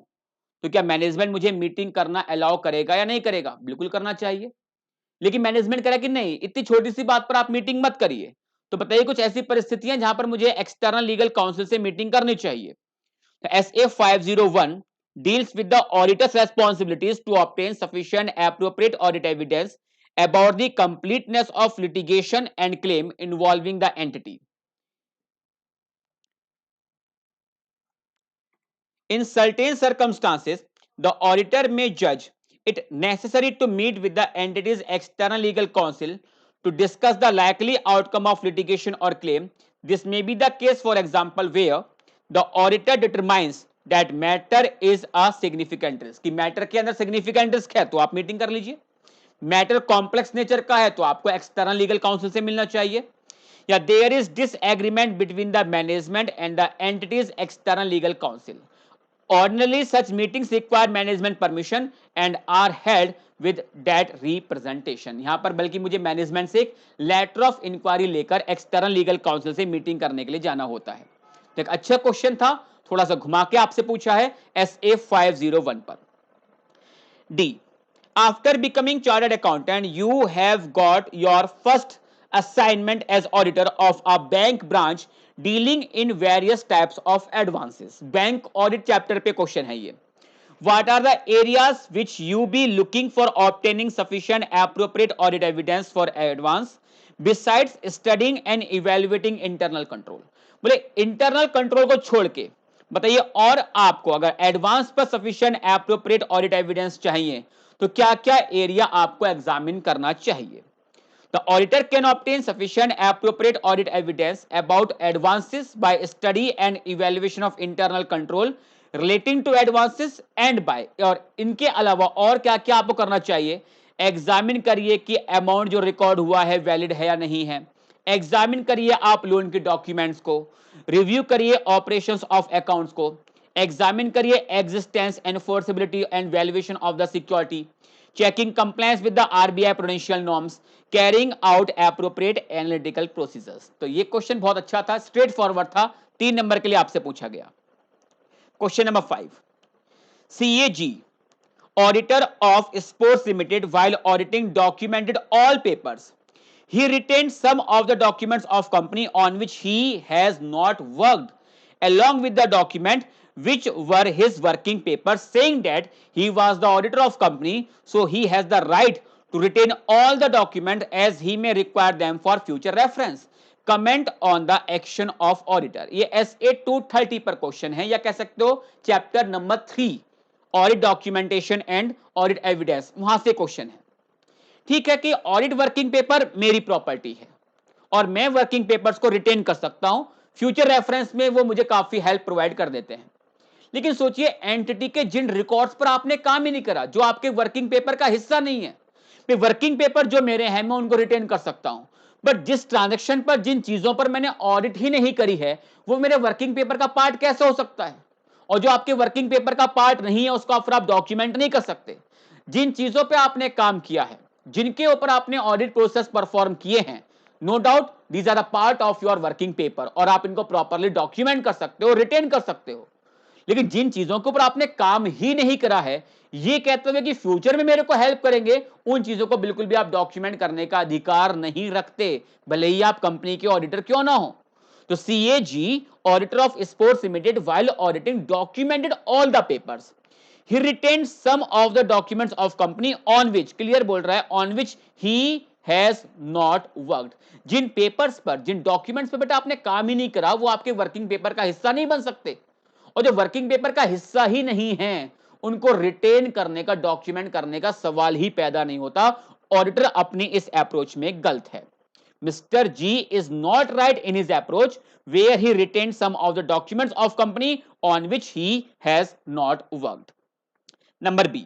तो क्या मैनेजमेंट मुझे मीटिंग करना अलाउ करेगा या नहीं करेगा? बिल्कुल करना चाहिए। लेकिन मैनेजमेंट कह रहा है कि नहीं, इतनी छोटी सी बात पर आप मीटिंग मत करिए। तो बताइए कुछ ऐसी परिस्थितियां जहां पर मुझे एक्सटर्नल लीगल काउंसिल से मीटिंग करनी चाहिए। तो SA 501 deals with the auditor's responsibilities to obtain sufficient appropriate audit evidence about the completeness of litigation and claim involving the entity. In certain circumstances, the auditor may judge it necessary to meet with the entity's external legal counsel to discuss the likely outcome of litigation or claim. This may be the case, for example, where the auditor determines that matter is a significant risk, कि matter के अंदर significant risk है तो आप meeting कर लीजिए। Matter complex nature का है तो आपको एक्सटर्नल लीगल काउंसिल से मिलना चाहिए। या there is disagreement between the management and the entities external legal counsel. Ordinarily, such meetings require management permission and are held with that representation. यहां पर बल्कि मुझे मैनेजमेंट से एक लेटर ऑफ इंक्वायरी लेकर एक्सटर्नल लीगल काउंसिल से meeting करने के लिए जाना होता है। तो एक अच्छा क्वेश्चन था, थोड़ा सा घुमा के आपसे पूछा है SA 501 पर। D. After becoming chartered accountant, you have got your first assignment as auditor of a bank branch dealing in various types of advances. Bank audit chapter पे क्वेश्चन है ये। What are the areas which you be looking for obtaining sufficient appropriate audit evidence for advance besides studying and evaluating internal control? बोले internal control को छोड़ के बताइए और आपको अगर एडवांस पर सफिशिएंट एप्रोप्रिएट ऑडिट एविडेंस चाहिए तो क्या क्या एरिया आपको एग्जामिन करना चाहिए। The auditor can obtain sufficient appropriate audit evidence about advances by study and evaluation of internal control relating to advances and by, और इनके अलावा और क्या क्या आपको करना चाहिए, एग्जामिन करिए कि अमाउंट जो रिकॉर्ड हुआ है वैलिड है या नहीं है, एग्जामिन करिए आप लोन के डॉक्यूमेंट्स को, रिव्यू करिए ऑपरेशंस ऑफ अकाउंट्स को, एग्जामिन करिए existence, enforceability and valuation of the security, checking compliance with the RBI prudential norms, carrying out appropriate analytical procedures. तो ये क्वेश्चन बहुत अच्छा था, स्ट्रेट फॉरवर्ड था, 3 नंबर के लिए आपसे पूछा गया। Question number 5, CAG auditor of Sports Limited, while auditing, documented all papers. He retained some of the documents of company on which he has not worked, along with the document which were his working papers, saying that he was the auditor of company, so he has the right to retain all the documents as he may require them for future reference. Comment on the action of auditor. ये SA 230 पर question है, या कह सकते हो chapter number 3 audit documentation and audit evidence, वहां से question है। ठीक है कि ऑडिट वर्किंग पेपर मेरी प्रॉपर्टी है और मैं वर्किंग पेपर्स को रिटेन कर सकता हूं, फ्यूचर रेफरेंस में वो मुझे काफी हेल्प प्रोवाइड कर देते हैं। लेकिन सोचिए एंटिटी के जिन रिकॉर्ड्स पर आपने काम ही नहीं करा, जो आपके वर्किंग पेपर का हिस्सा नहीं है, वर्किंग पेपर जो मेरे हैं मैं उनको रिटेन कर सकता हूं, बट जिस ट्रांजैक्शन पर, जिन चीजों पर मैंने ऑडिट ही नहीं करी है, वो मेरे वर्किंग पेपर का पार्ट कैसे हो सकता है? और जो आपके वर्किंग पेपर का पार्ट नहीं है उसको फिर आप डॉक्यूमेंट नहीं कर सकते। जिन चीजों पे आपने काम किया है, जिनके ऊपर आपने ऑडिट प्रोसेस परफॉर्म किए हैं, no doubt these are the part of your working paper, और आप इनको प्रॉपरली डॉक्यूमेंट कर सकते हो, रिटेन कर सकते हो। लेकिन जिन चीजों के ऊपर आपने काम ही नहीं करा है, ये कहते हुए कि फ्यूचर में मेरे को हेल्प करेंगे, उन चीजों को बिल्कुल भी आप डॉक्यूमेंट करने का अधिकार नहीं रखते, भले ही आप कंपनी के ऑडिटर क्यों ना हो। तो CAG auditor of Sports Limited, while auditing, documented all the papers. He retained some of the documents of company on which, clear बोल रहा है, on which he has not worked. जिन पेपर्स पर, जिन डॉक्यूमेंट्स पर बेटा आपने काम ही नहीं करा, वो आपके वर्किंग पेपर का हिस्सा नहीं बन सकते, और जो वर्किंग पेपर का हिस्सा ही नहीं है उनको रिटेन करने का, डॉक्यूमेंट करने का सवाल ही पैदा नहीं होता। ऑडिटर अपनी इस अप्रोच में गलत है। Mr. G is not right in his approach where he retained some of the documents of company on which he has not worked. Number B,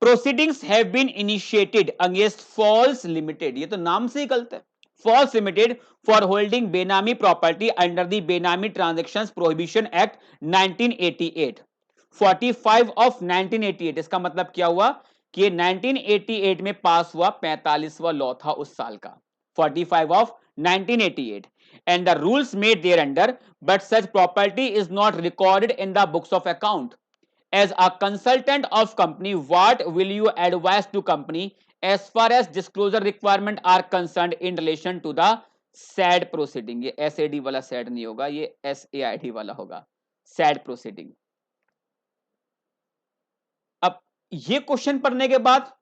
proceedings have been initiated against Falls Limited, ये तो नाम से ही गलत है, Falls Limited for holding बेनामी property under the बेनामी Transactions Prohibition Act 1988, 45 of 1988। इसका मतलब क्या हुआ कि 1988 में पास हुआ, 45वां लॉ था उस साल का, 45 of 1988, and the rules made thereunder, but such property is not recorded in the books of account. As a consultant of company, what will you advise to company as far as disclosure requirement are concerned in relation to the SAD proceeding? ये SAD वाला SAD नहीं होगा, ये SAID वाला होगा, SAD proceeding। अब ये question पढ़ने के बाद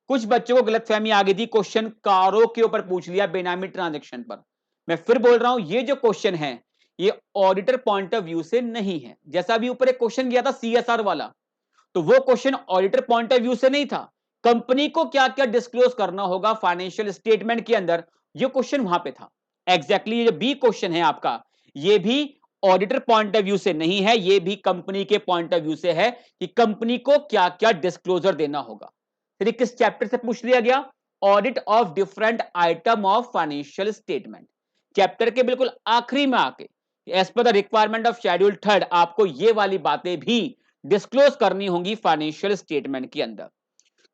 कुछ बच्चों को गलतफहमी आ गई थी, क्वेश्चन कारों के ऊपर पूछ लिया बेनामी ट्रांजैक्शन पर। मैं फिर बोल रहा हूं, ये जो क्वेश्चन है ये ऑडिटर पॉइंट ऑफ व्यू से नहीं है। जैसा अभी ऊपर एक क्वेश्चन गया था CSR वाला, तो वो question auditor point of view से नहीं था, कंपनी को क्या क्या डिस्क्लोज करना होगा फाइनेंशियल स्टेटमेंट के अंदर, ये क्वेश्चन वहां पे था। एग्जैक्टली ये बी क्वेश्चन है आपका, ये भी ऑडिटर पॉइंट ऑफ व्यू से नहीं है, ये भी कंपनी के पॉइंट ऑफ व्यू से है कि कंपनी को क्या क्या डिस्क्लोजर देना होगा। फिर किस चैप्टर से पूछ लिया गया? Audit of different item of financial statement, chapter के बिल्कुल आखिरी में आके as per the requirement of schedule 3 आपको ये वाली बातें भी डिस्क्लोज करनी होंगी फाइनेंशियल स्टेटमेंट के अंदर।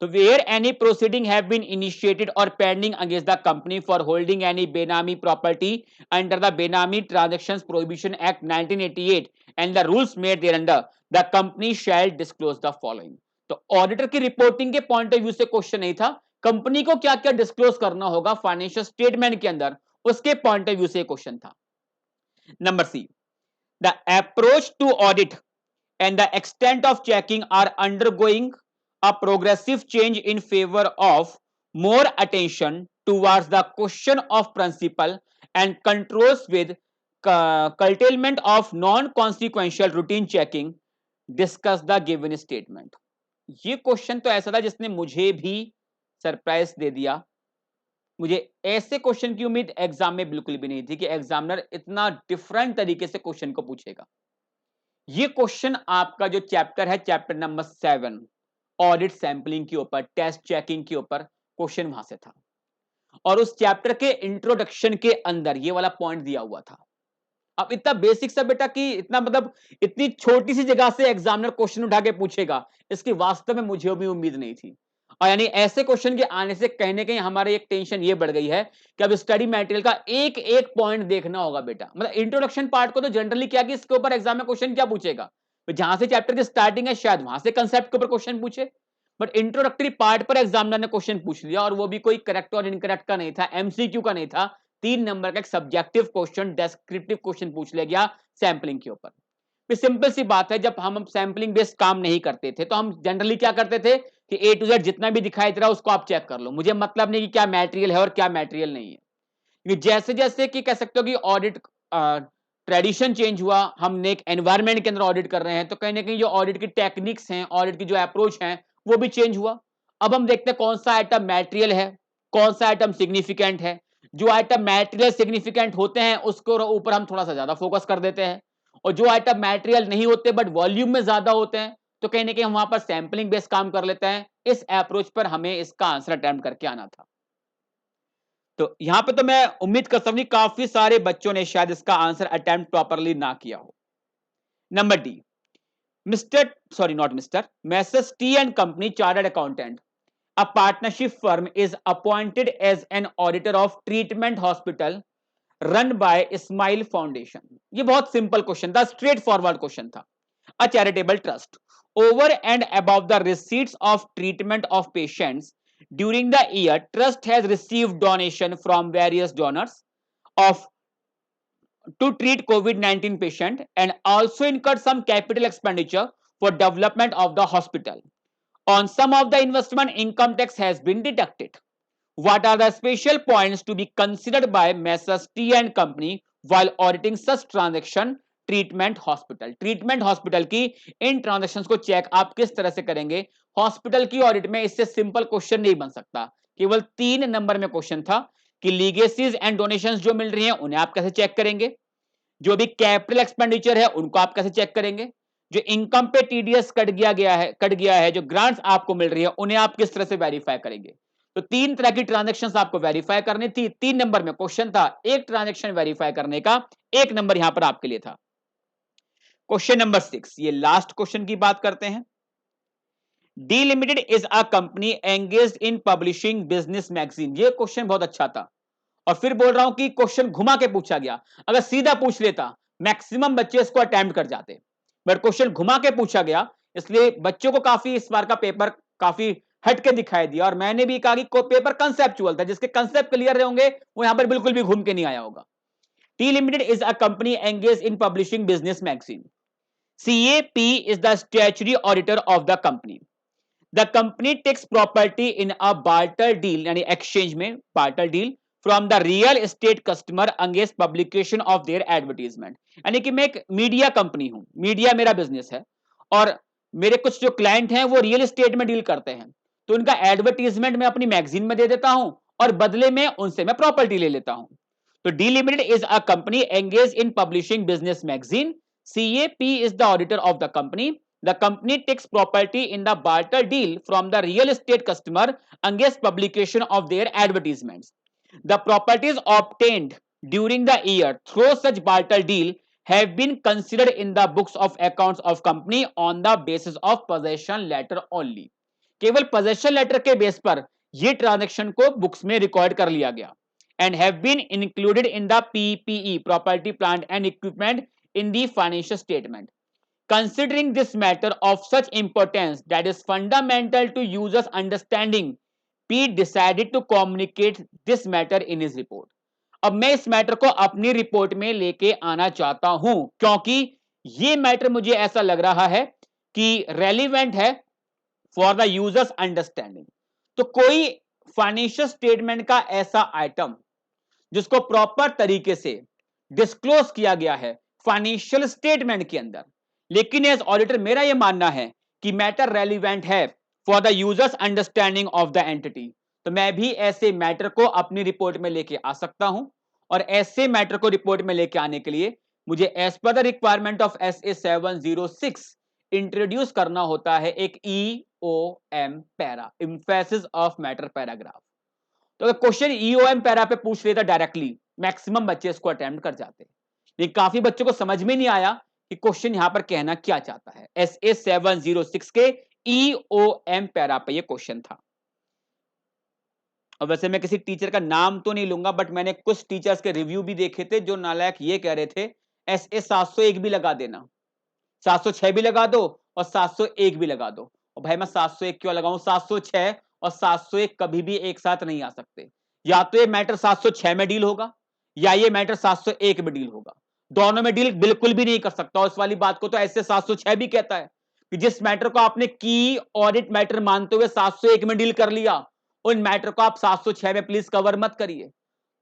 तो where any proceeding have been initiated or pending against the company for holding any Benami property under the Benami Transactions Prohibition Act 1988 and the rules made thereunder, the company shall disclose the following. तो auditor की reporting के point of view से question नहीं था, company को क्या क्या disclose करना होगा फाइनेंशियल स्टेटमेंट के अंदर, उसके पॉइंट ऑफ व्यू से क्वेश्चन था। Number C, the approach to audit and the extent of checking are undergoing a progressive change in favor of more attention towards the question of principle and controls with curtailment of non-consequential routine checking. Discuss the given statement. ये question तो ऐसा था जिसने मुझे भी surprise दे दिया। मुझे ऐसे क्वेश्चन की उम्मीद एग्जाम में बिल्कुल भी नहीं थी कि एग्जामिनर इतना डिफरेंट तरीके से क्वेश्चन को पूछेगा। ये क्वेश्चन आपका जो चैप्टर है, चैप्टर नंबर 7 ऑडिट सैंपलिंग के ऊपर, टेस्ट चेकिंग के ऊपर, क्वेश्चन वहां से था। और उस चैप्टर के इंट्रोडक्शन के अंदर ये वाला पॉइंट दिया हुआ था। अब इतना बेसिक सा बेटा कि इतना मतलब इतनी छोटी सी जगह से एग्जामिनर क्वेश्चन उठा के पूछेगा, इसकी वास्तव में मुझे भी उम्मीद नहीं थी। और यानी ऐसे क्वेश्चन के आने से कहीं ना कहीं हमारी एक टेंशन ये बढ़ गई है कि अब स्टडी मटेरियल का एक एक पॉइंट देखना होगा बेटा। मतलब इंट्रोडक्शन पार्ट को तो जनरली क्या कि इसके ऊपर एग्जाम में क्वेश्चन क्या पूछेगा, तो जहां से चैप्टर की स्टार्टिंग है शायद वहां से कंसेप्ट के ऊपर क्वेश्चन पूछे, बट इंट्रोडक्टरी पार्ट पर एग्जामिनर ने क्वेश्चन पूछ लिया, और वो भी कोई करेक्ट और इनकरेक्ट का नहीं था, एमसीक्यू का नहीं था, 3 नंबर का एक सब्जेक्टिव क्वेश्चन, डेस्क्रिप्टिव क्वेश्चन पूछ लिया गया सैंपलिंग के ऊपर। सिंपल सी बात है, जब हम सैंपलिंग बेस्ड काम नहीं करते थे तो हम जनरली क्या करते थे कि ए टू जेड जितना भी दिखाई दे रहा है उसको आप चेक कर लो, मुझे मतलब नहीं कि क्या मटेरियल है और क्या मटेरियल नहीं है। क्योंकि जैसे जैसे कि कह सकते हो कि ऑडिट ट्रेडिशन चेंज हुआ, हमने एक एनवायरनमेंट के अंदर ऑडिट कर रहे हैं, तो कहीं ना कहीं जो ऑडिट की टेक्निक्स हैं, ऑडिट की जो अप्रोच है वो भी चेंज हुआ। अब हम देखते हैं कौन सा आइटम मटेरियल है, कौन सा आइटम सिग्निफिकेंट है। जो आइटम मटेरियल सिग्निफिकेंट होते हैं उसको ऊपर हम थोड़ा सा ज्यादा फोकस कर देते हैं, और जो आइटम मटेरियल नहीं होते बट वॉल्यूम में ज्यादा होते हैं तो कहीं ना कहीं हम वहां पर सैंपलिंग बेस्ड काम कर लेते हैं। इस अप्रोच पर हमें इसका आंसर अटेम्प्ट करके आना था। तो यहां पे तो मैं उम्मीद कर सकता हूं काफी सारे बच्चों ने शायद इसका आंसर अटेम्प्ट प्रॉपरली ना किया हो। Number D, mister sorry not mister, messrs T and company chartered accountant, a partnership firm is appointed as an auditor of treatment hospital run by Smile Foundation। ये बहुत सिंपल क्वेश्चन था, straight forward question था। A charitable trust, over and above the receipts of treatment of patients during the year, trust has received donation from various donors of to treat COVID-19 patient and also incurred some capital expenditure for development of the hospital. On some of the investment, income tax has been deducted. What are the special points to be considered by Messrs. T and Company while auditing such transaction? Treatment hospital, treatment hospital की इन transactions को check आप किस तरह से करेंगे? Hospital की audit में इससे सिंपल क्वेश्चन नहीं बन सकता। केवल 3 नंबर में क्वेश्चन था कि लीगेसीज एंड डोनेशंस जो मिल रही हैं उन्हें आप कैसे चेक करेंगे, जो भी कैपिटल एक्सपेंडिचर है उनको आप कैसे चेक करेंगे, जो इनकम पे टीडीएस कट गया है, जो ग्रांट्स आपको मिल रही है उन्हें आप किस तरह से वेरीफाई करेंगे। तो 3 तरह की ट्रांजेक्शन्स आपको वेरीफाई करनी थी। 3 नंबर में क्वेश्चन था, एक ट्रांजेक्शन वेरीफाई करने का 1 नंबर यहां पर आपके लिए था। क्वेश्चन नंबर 6, ये लास्ट क्वेश्चन की बात करते हैं। D limited is a company engaged in publishing business magazine. ये क्वेश्चन बहुत अच्छा था, और फिर बोल रहा हूं कि क्वेश्चन घुमा के पूछा गया। अगर सीधा पूछ लेता मैक्सिमम बच्चे इसको अटेम्प्ट कर जाते, बट क्वेश्चन घुमा के पूछा गया, इसलिए बच्चों को काफी इस बार का पेपर काफी हट के दिखाई दिया। और मैंने भी कहा कि पेपर कंसेप्चुअल था, जिसके कंसेप्ट क्लियर होंगे वो यहां पर बिल्कुल भी घूम के नहीं आया होगा। T limited is a company engage in publishing business magazine. CAP is the statutory auditor of the company. The company takes property in a barter deal, यानी exchange में barter deal from the real estate customer against publication of their advertisement। यानी कि मैं एक media company हूं, media मेरा business है, और मेरे कुछ जो क्लाइंट हैं वो रियल एस्टेट में डील करते हैं, तो उनका एडवर्टीजमेंट मैं अपनी मैगजीन में दे देता हूं और बदले में उनसे मैं प्रॉपर्टी ले लेता हूं। तो D limited is a company engage in publishing business magazine. CAP is the auditor of the company. The company takes property in the barter deal from the real estate customer against publication of their advertisements. The properties obtained during the year through such barter deal have been considered in the books of accounts of company on the basis of possession letter only। केवल possession letter के base पर ये transaction को books में record कर लिया गया, and have been included in the PPE, property plant and equipment, in the financial statement। Considering this matter of such importance that is fundamental to users understanding, Pete decided to communicate this matter in his report। अब मैं इस matter को अपनी report में लेके आना चाहता हूं, क्योंकि ये मैटर मुझे ऐसा लग रहा है कि रेलिवेंट है फॉर द यूजर्स अंडरस्टैंडिंग। तो कोई फाइनेंशियल स्टेटमेंट का ऐसा आइटम जिसको प्रॉपर तरीके से डिस्क्लोज किया गया है फाइनेंशियल स्टेटमेंट के अंदर, लेकिन एज ऑडिटर मेरा यह मानना है कि मैटर रेलिवेंट है for the users understanding of the entity, तो मैं भी ऐसे मैटर को अपनी रिपोर्ट में लेके आ सकता हूं। और ऐसे मैटर को रिपोर्ट में लेके आने के लिए मुझे as per the requirement of SA 706 introduce करना होता है एक EOM para, emphasis of matter paragraph. तो अगर क्वेश्चन ईओएम पैरा पे पूछ लेता डायरेक्टली, मैक्सिमम बच्चे इसको अटेम्प्ट कर जाते, लेकिन काफी बच्चों को समझ में नहीं आया कि क्वेश्चन यहां पर कहना क्या चाहता है। SA 706 के ईओएम पैरा पे ये क्वेश्चन था। और वैसे मैं किसी टीचर का नाम तो नहीं लूंगा, बट मैंने कुछ टीचर्स के रिव्यू भी देखे थे जो नालायक ये कह रहे थे SA 701 भी लगा देना, 706 भी लगा दो और 701 भी लगा दो। और भाई मैं 701 क्यों लगाऊं, 706 और 701 कभी भी एक साथ नहीं आ सकते। या तो ये मैटर 706 में डील होगा या ये मैटर 701 में डील होगा, दोनों में डील बिल्कुल भी नहीं कर सकता। और इस वाली बात को तो ऐसे 706 भी कहता है कि जिस मैटर को आपने की ऑडिट मैटर मानते हुए 701 में डील कर लिया, उन मैटर को आप 706 में प्लीज कवर मत करिए।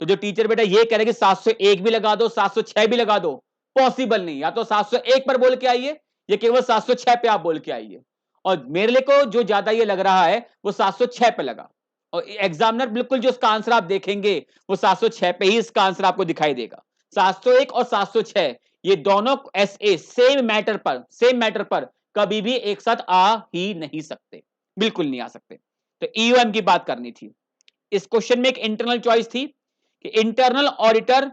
तो जो टीचर बेटा ये कह रहे कि 701 भी लगा दो 706 भी लगा दो, पॉसिबल नहीं। या तो 701 पर बोल के आइए ये केवल 706 पे आप बोल के आइए। और मेरे लिए को जो ज्यादा ये लग रहा है वो 706 पे लगा, और एग्जामिनर बिल्कुल जो इसका आंसर आप देखेंगे वो 706 पे ही इसका आंसर आपको दिखाई देगा। 701 और 706 ये दोनों SA सेम मैटर पर कभी भी एक साथ आ ही नहीं सकते, बिल्कुल नहीं आ सकते। तो ईओएम की बात करनी थी। इस क्वेश्चन में एक इंटरनल चॉइस थी कि internal auditor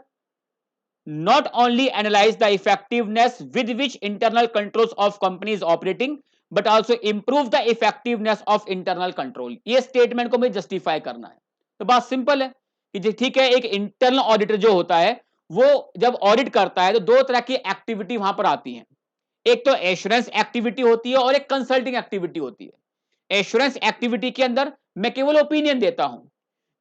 not only analyze the effectiveness with which internal controls of company is operating but also improve the effectiveness of internal control। ये स्टेटमेंट को मुझे जस्टिफाई करना है। तो बात सिंपल है कि ठीक है, एक इंटरनल ऑडिटर जो होता है वो जब ऑडिट करता है तो दो तरह की एक्टिविटी वहां पर आती हैं। एक तो एश्योरेंस एक्टिविटी होती है और एक कंसल्टिंग एक्टिविटी होती है। एश्योरेंस एक्टिविटी के अंदर मैं केवल ओपिनियन देता हूं,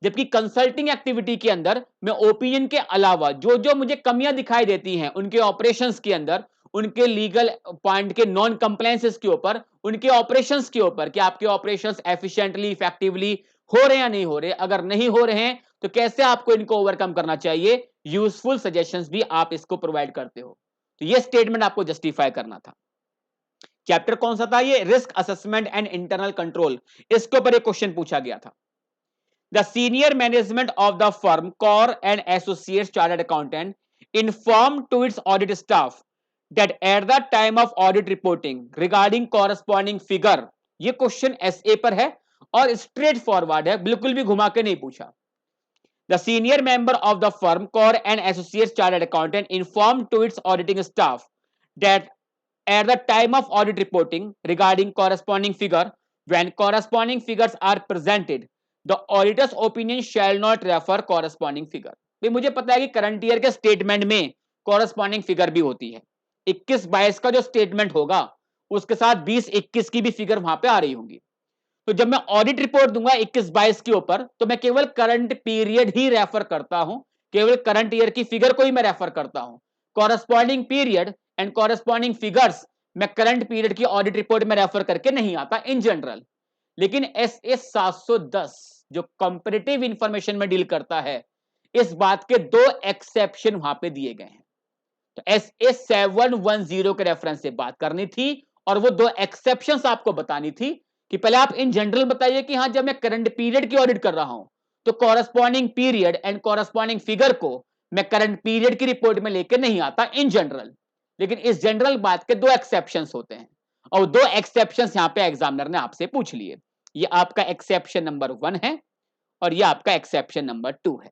जबकि कंसल्टिंग एक्टिविटी के अंदर मैं ओपिनियन के अलावा जो जो मुझे कमियां दिखाई देती हैं उनके ऑपरेशंस के अंदर, उनके लीगल पॉइंट के नॉन कंप्लायंसेस के ऊपर, उनके ऑपरेशंस के ऊपर कि आपके ऑपरेशंस एफिशिएंटली इफेक्टिवली हो रहे हैं या नहीं हो रहे, अगर नहीं हो रहे हैं तो कैसे आपको इनको ओवरकम करना चाहिए, यूजफुल सजेशंस भी आप इसको प्रोवाइड करते हो। तो ये स्टेटमेंट आपको जस्टिफाई करना था। चैप्टर कौन सा था ये, risk assessment and internal control. इसके ऊपर एक क्वेश्चन पूछा गया था। The senior management of the firm, Core and Associates Chartered Accountant, informed to its audit staff that at the time of audit reporting regarding corresponding figure, ये question SA पर है और स्ट्रेट फॉरवर्ड है, बिल्कुल भी घुमा के नहीं पूछा। The senior member of the firm, Core and Associates Chartered Accountant, informed to its auditing staff that at the time of audit reporting regarding corresponding figure, when corresponding figures are presented, the auditor's opinion shall not refer corresponding figure। भाई मुझे पता है कि current year के statement में corresponding figure भी होती है, 21-22 का जो स्टेटमेंट होगा उसके साथ 20-21 की भी फिगर वहां पे आ रही होंगी। तो जब मैं ऑडिट रिपोर्ट दूंगा 21-22 के ऊपर तो मैं केवल करंट पीरियड ही रेफर करता हूं, केवल करंट ईयर की फिगर को ही मैं रेफर करता हूं। Corresponding period and corresponding figures मैं करंट पीरियड की ऑडिट रिपोर्ट में रेफर करके नहीं आता इन जनरल। लेकिन SA 710 जो कंपैरेटिव इंफॉर्मेशन में डील करता है, इस बात के दो एक्सेप्शन वहां पे दिए गए हैं। तो SA 710 के रेफरेंस से बात करनी थी और वो दो एक्सेप्शंस आपको बतानी थी कि पहले आप इन जनरल बताइए कि हाँ जब मैं करंट पीरियड की ऑडिट कर रहा हूं तो corresponding period and corresponding figure को मैं करंट पीरियड की रिपोर्ट में लेकर नहीं आता इन जनरल। लेकिन इस जनरल बात के दो एक्सेप्शंस होते हैं और दो एक्सेप्शंस यहां पे एग्जामिनर ने आपसे पूछ लिए। ये आपका एक्सेप्शन नंबर 1 है और ये आपका एक्सेप्शन नंबर 2 है।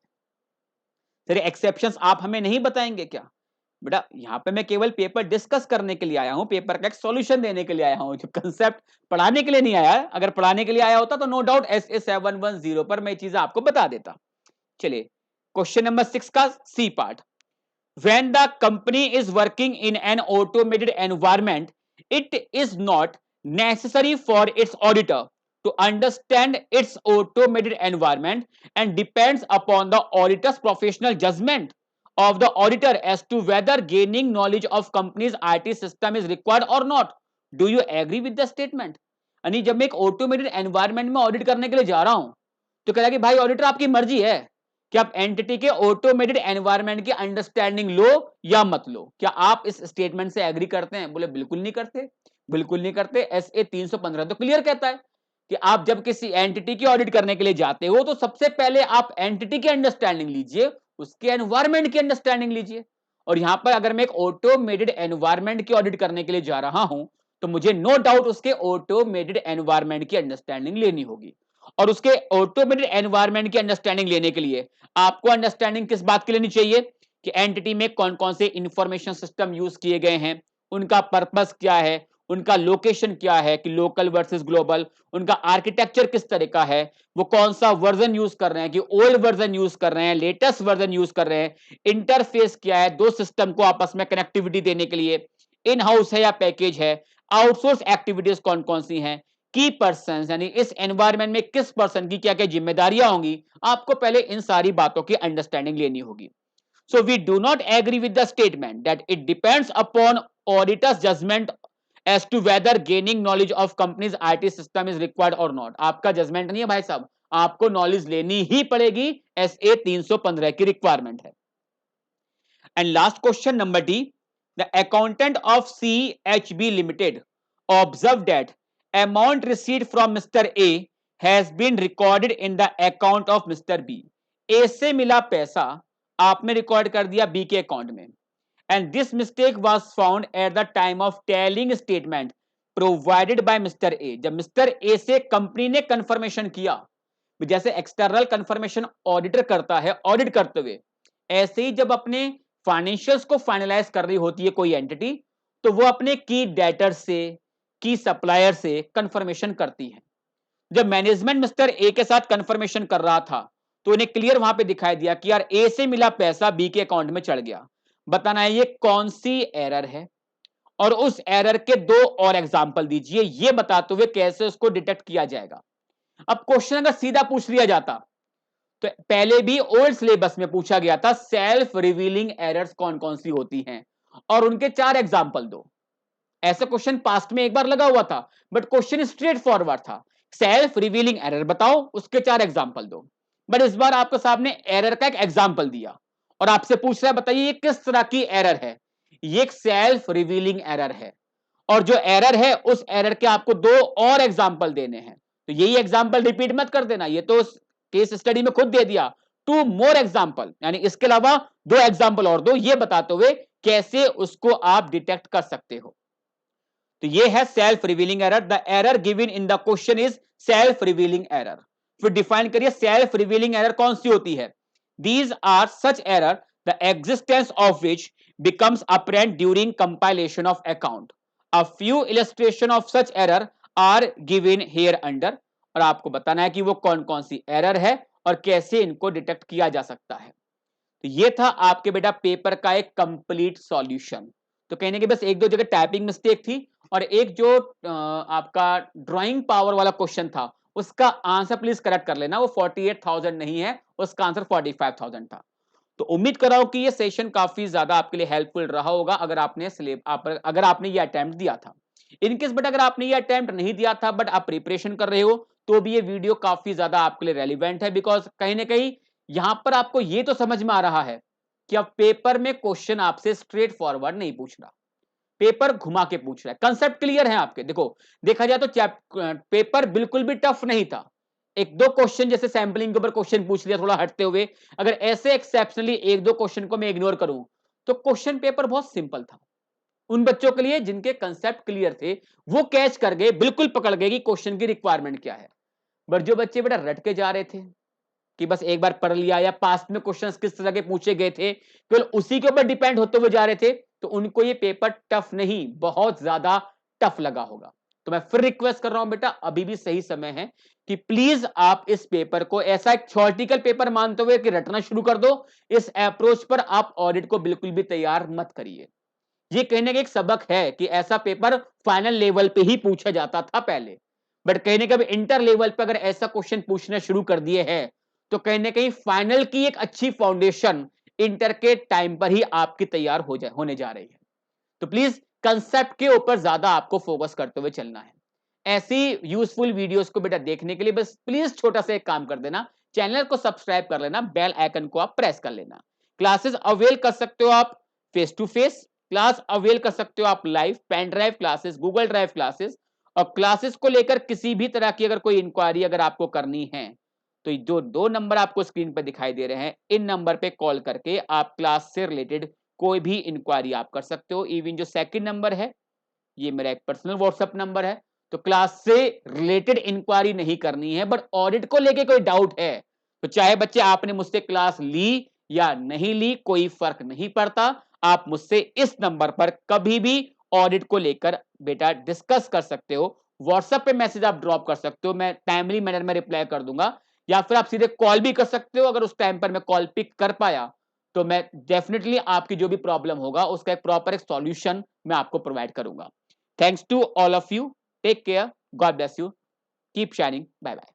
तेरे एक्सेप्शंस आप हमें नहीं बताएंगे क्या बेटा? यहां पे मैं केवल पेपर डिस्कस करने के लिए आया हूं, पेपर का एक सॉल्यूशन देने के लिए आया हूं, जो कंसेप्ट पढ़ाने के लिए नहीं आया है। अगर पढ़ाने के लिए आया होता तो नो डाउट SA 710 पर मैं चीजें आपको बता देता। चलिए क्वेश्चन नंबर 6 का C part. When the company is working in an automated environment, it is not necessary for its auditor to understand its automated environment and depends upon the auditor's professional judgment of the auditor as to whether gaining knowledge of company's IT system is required or not। Do you agree with the statement? यानी जब मैं एक automated environment में audit करने के लिए जा रहा हूं तो कह रहा कि भाई ऑडिटर आपकी मर्जी है कि आप एंटिटी के ऑटोमेटेड एनवायरनमेंट की अंडरस्टैंडिंग लो या मत लो। क्या आप इस स्टेटमेंट से एग्री करते हैं? बोले बिल्कुल नहीं करते, बिल्कुल नहीं करते। SA 315 तो क्लियर कहता है कि आप जब किसी एंटिटी की ऑडिट करने के लिए जाते हो तो सबसे पहले आप एंटिटी की अंडरस्टैंडिंग लीजिए, उसके एनवायरनमेंट की अंडरस्टैंडिंग लीजिए। और यहां पर अगर मैं एक ऑटोमेटेड एनवायरनमेंट की ऑडिट करने के लिए जा रहा हूं तो मुझे नो डाउट उसके ऑटोमेटेड एनवायरनमेंट की अंडरस्टैंडिंग लेनी होगी। और उसके ऑटोमेटेड एनवायरनमेंट की अंडरस्टैंडिंग लेने के लिए आपको अंडरस्टैंडिंग किस बात की लेनी चाहिए कि एंटिटी में कौन कौन से इंफॉर्मेशन सिस्टम यूज किए गए हैं, उनका पर्पस क्या है, उनका लोकेशन क्या है कि लोकल वर्सेस ग्लोबल, उनका आर्किटेक्चर किस तरह का है, वो कौन सा वर्जन यूज कर रहे हैं कि ओल्ड वर्जन यूज कर रहे हैं, लेटेस्ट वर्जन यूज कर रहे हैं, इंटरफेस क्या है दो सिस्टम को आपस में कनेक्टिविटी देने के लिए, इन हाउस है या पैकेज है, आउटसोर्स एक्टिविटीज कौन कौन सी हैं, की पर्सन यानी इस एनवायरमेंट में किस पर्सन की क्या क्या जिम्मेदारियां होंगी, आपको पहले इन सारी बातों की अंडरस्टैंडिंग लेनी होगी. So we do not agree with the statement that it depends upon auditor's judgment as to whether gaining knowledge of company's IT system is required or not. आपका जजमेंट नहीं है भाई साहब, आपको नॉलेज लेनी ही पड़ेगी, SA 315 की रिक्वायरमेंट है. And last question number D, the accountant of CHB Limited observed that amount received from Mr. A has been recorded in the account of Mr. B. A से मिला पैसा आपने रिकॉर्ड कर दिया बी के account में, and this mistake was found at the time of telling statement provided by mister A. जब mister A से कंपनी ने कंफर्मेशन किया, जैसे एक्सटर्नल कंफर्मेशन ऑडिटर करता है ऑडिट करते हुए, ऐसे ही जब अपने फाइनेंशियल्स को फाइनलाइज कर रही होती है कोई एंटिटी, तो वो अपने की डेटर से, की सप्लायर से कंफर्मेशन करती है. जब मैनेजमेंट मिस्टर ए के साथ कंफर्मेशन कर रहा था तो इन्हें क्लियर वहां पे दिखाई दिया कि यार ए से मिला पैसा बी के अकाउंट में चढ़ गया. बताना है ये कौन सी एरर है, और उस एरर के दो और एग्जांपल दीजिए ये बताते हुए कैसे उसको डिटेक्ट किया जाएगा. अब क्वेश्चन अगर सीधा पूछ लिया जाता तो पहले भी ओल्ड सिलेबस में पूछा गया था सेल्फ रिवीलिंग एरर्स कौन कौन सी होती हैं और उनके 4 एग्जांपल दो. ऐसा क्वेश्चन पास्ट में एक बार लगा हुआ था, बट क्वेश्चन स्ट्रेट फॉरवर्ड था, सेल्फ रिवीलिंग एरर बताओ उसके 4 एग्जांपल दो. बट इस बार आपके सामने एरर का एक एग्जांपल दिया और आपसे पूछ रहा है बताइए ये किस तरह की एरर है. ये एक सेल्फ रिवीलिंग एरर है, और जो एरर है उस एरर के आपको दो और एग्जांपल देने हैं. तो यही एग्जांपल रिपीट मत कर देना, ये तो केस स्टडी में खुद दे दिया. 2 मोर एग्जांपल यानी इसके अलावा 2 एग्जांपल और दो, ये बताते हुए कैसे उसको आप डिटेक्ट कर सकते हो. तो ये है self revealing error. The error given in the question is self revealing error. फिर डिफाइन करिए सेल्फ रिवीलिंग एरर कौन सी होती है. These are such error the existence of which becomes apparent during compilation of account. A few illustration of such error are given here under. और आपको बताना है कि वो कौन कौन सी एरर है और कैसे इनको डिटेक्ट किया जा सकता है. तो ये था आपके बेटा पेपर का एक कंप्लीट सॉल्यूशन. तो कहने के बस एक दो जगह टाइपिंग मिस्टेक थी और एक जो आपका ड्राइंग पावर वाला क्वेश्चन था उसका आंसर प्लीज करेक्ट कर लेना, वो 48,000 नहीं है, उसका आंसर 45,000 था. तो उम्मीद कर रहा हूं कि ये सेशन काफी ज्यादा आपके लिए हेल्पफुल रहा होगा अगर आपने ये अटेम्प्ट दिया था. इनकेस बट अगर आपने ये अटेम्प्ट नहीं दिया था बट आप प्रिपरेशन कर रहे हो तो भी ये वीडियो काफी ज्यादा आपके लिए रेलिवेंट है, बिकॉज कहीं ना कहीं यहां पर आपको ये तो समझ में आ रहा है कि अब पेपर में क्वेश्चन आपसे स्ट्रेट फॉरवर्ड नहीं पूछ रहा, पेपर घुमा के पूछ रहा है. कंसेप्ट क्लियर है आपके. देखो देखा जाए तो पेपर बिल्कुल भी टफ नहीं था. एक दो क्वेश्चन जैसे सैंपलिंग के ऊपर क्वेश्चन पूछ लिया थोड़ा हटते हुए, अगर ऐसे एक्सेप्शनली एक दो क्वेश्चन को मैं इग्नोर करूं तो क्वेश्चन पेपर बहुत सिंपल था. उन बच्चों के लिए जिनके कंसेप्ट क्लियर थे वो कैच कर गए, बिल्कुल पकड़ गए कि क्वेश्चन की रिक्वायरमेंट क्या है. बट जो बच्चे बेटा रट के जा रहे थे कि बस एक बार पढ़ लिया या पास्ट में क्वेश्चंस किस तरह के पूछे गए थे केवल उसी के ऊपर डिपेंड होते हुए जा रहे थे, तो उनको ये पेपर टफ नहीं बहुत ज्यादा टफ लगा होगा. तो मैं फिर रिक्वेस्ट कर रहा हूं बेटा अभी भी सही समय है कि प्लीज आप इस पेपर को ऐसा एक थ्योरेटिकल पेपर मानते हुए कि रटना शुरू कर दो. इस अप्रोच पर आप ऑडिट को बिल्कुल भी तैयार मत करिए. ये कहने का एक सबक है कि ऐसा पेपर फाइनल लेवल पे ही पूछा जाता था पहले, बट कहने का भी इंटर लेवल पे अगर ऐसा क्वेश्चन पूछना शुरू कर दिए हैं तो कहीं ना कहीं फाइनल की एक अच्छी फाउंडेशन इंटर के टाइम पर ही आपकी तैयार होने जा रही है. तो प्लीज कंसेप्ट के ऊपर ज्यादा आपको फोकस करते हुए चलना है. ऐसी यूजफुल वीडियोस को बेटा देखने के लिए बस प्लीज छोटा सा एक काम कर देना, चैनल को सब्सक्राइब कर लेना, बेल आइकन को आप प्रेस कर लेना. क्लासेस अवेल कर सकते हो आप face to face, class avail कर सकते हो आप live, pen drive classes, Google drive classes. और क्लासेस को लेकर किसी भी तरह की अगर कोई इंक्वायरी अगर आपको करनी है तो जो 2 नंबर आपको स्क्रीन पर दिखाई दे रहे हैं इन नंबर पे कॉल करके आप क्लास से रिलेटेड कोई भी इंक्वायरी आप कर सकते हो. इवन जो सेकंड नंबर है ये मेरा एक पर्सनल व्हाट्सएप नंबर है, तो क्लास से रिलेटेड इंक्वायरी नहीं करनी है, बट ऑडिट को लेके कोई डाउट है तो चाहे बच्चे आपने मुझसे क्लास ली या नहीं ली, कोई फर्क नहीं पड़ता। आप मुझसे इस नंबर पर कभी भी ऑडिट को लेकर बेटा डिस्कस कर सकते हो। व्हाट्सएप पे मैसेज आप ड्रॉप कर सकते हो, मैं टाइमली मैनर में रिप्लाई कर दूंगा, या फिर आप सीधे कॉल भी कर सकते हो। अगर उस टाइम पर मैं कॉल पिक कर पाया तो मैं डेफिनेटली आपकी जो भी प्रॉब्लम होगा उसका एक प्रॉपर एक सॉल्यूशन मैं आपको प्रोवाइड करूंगा। Thanks to all of you, take care, God bless you, keep shining, bye bye.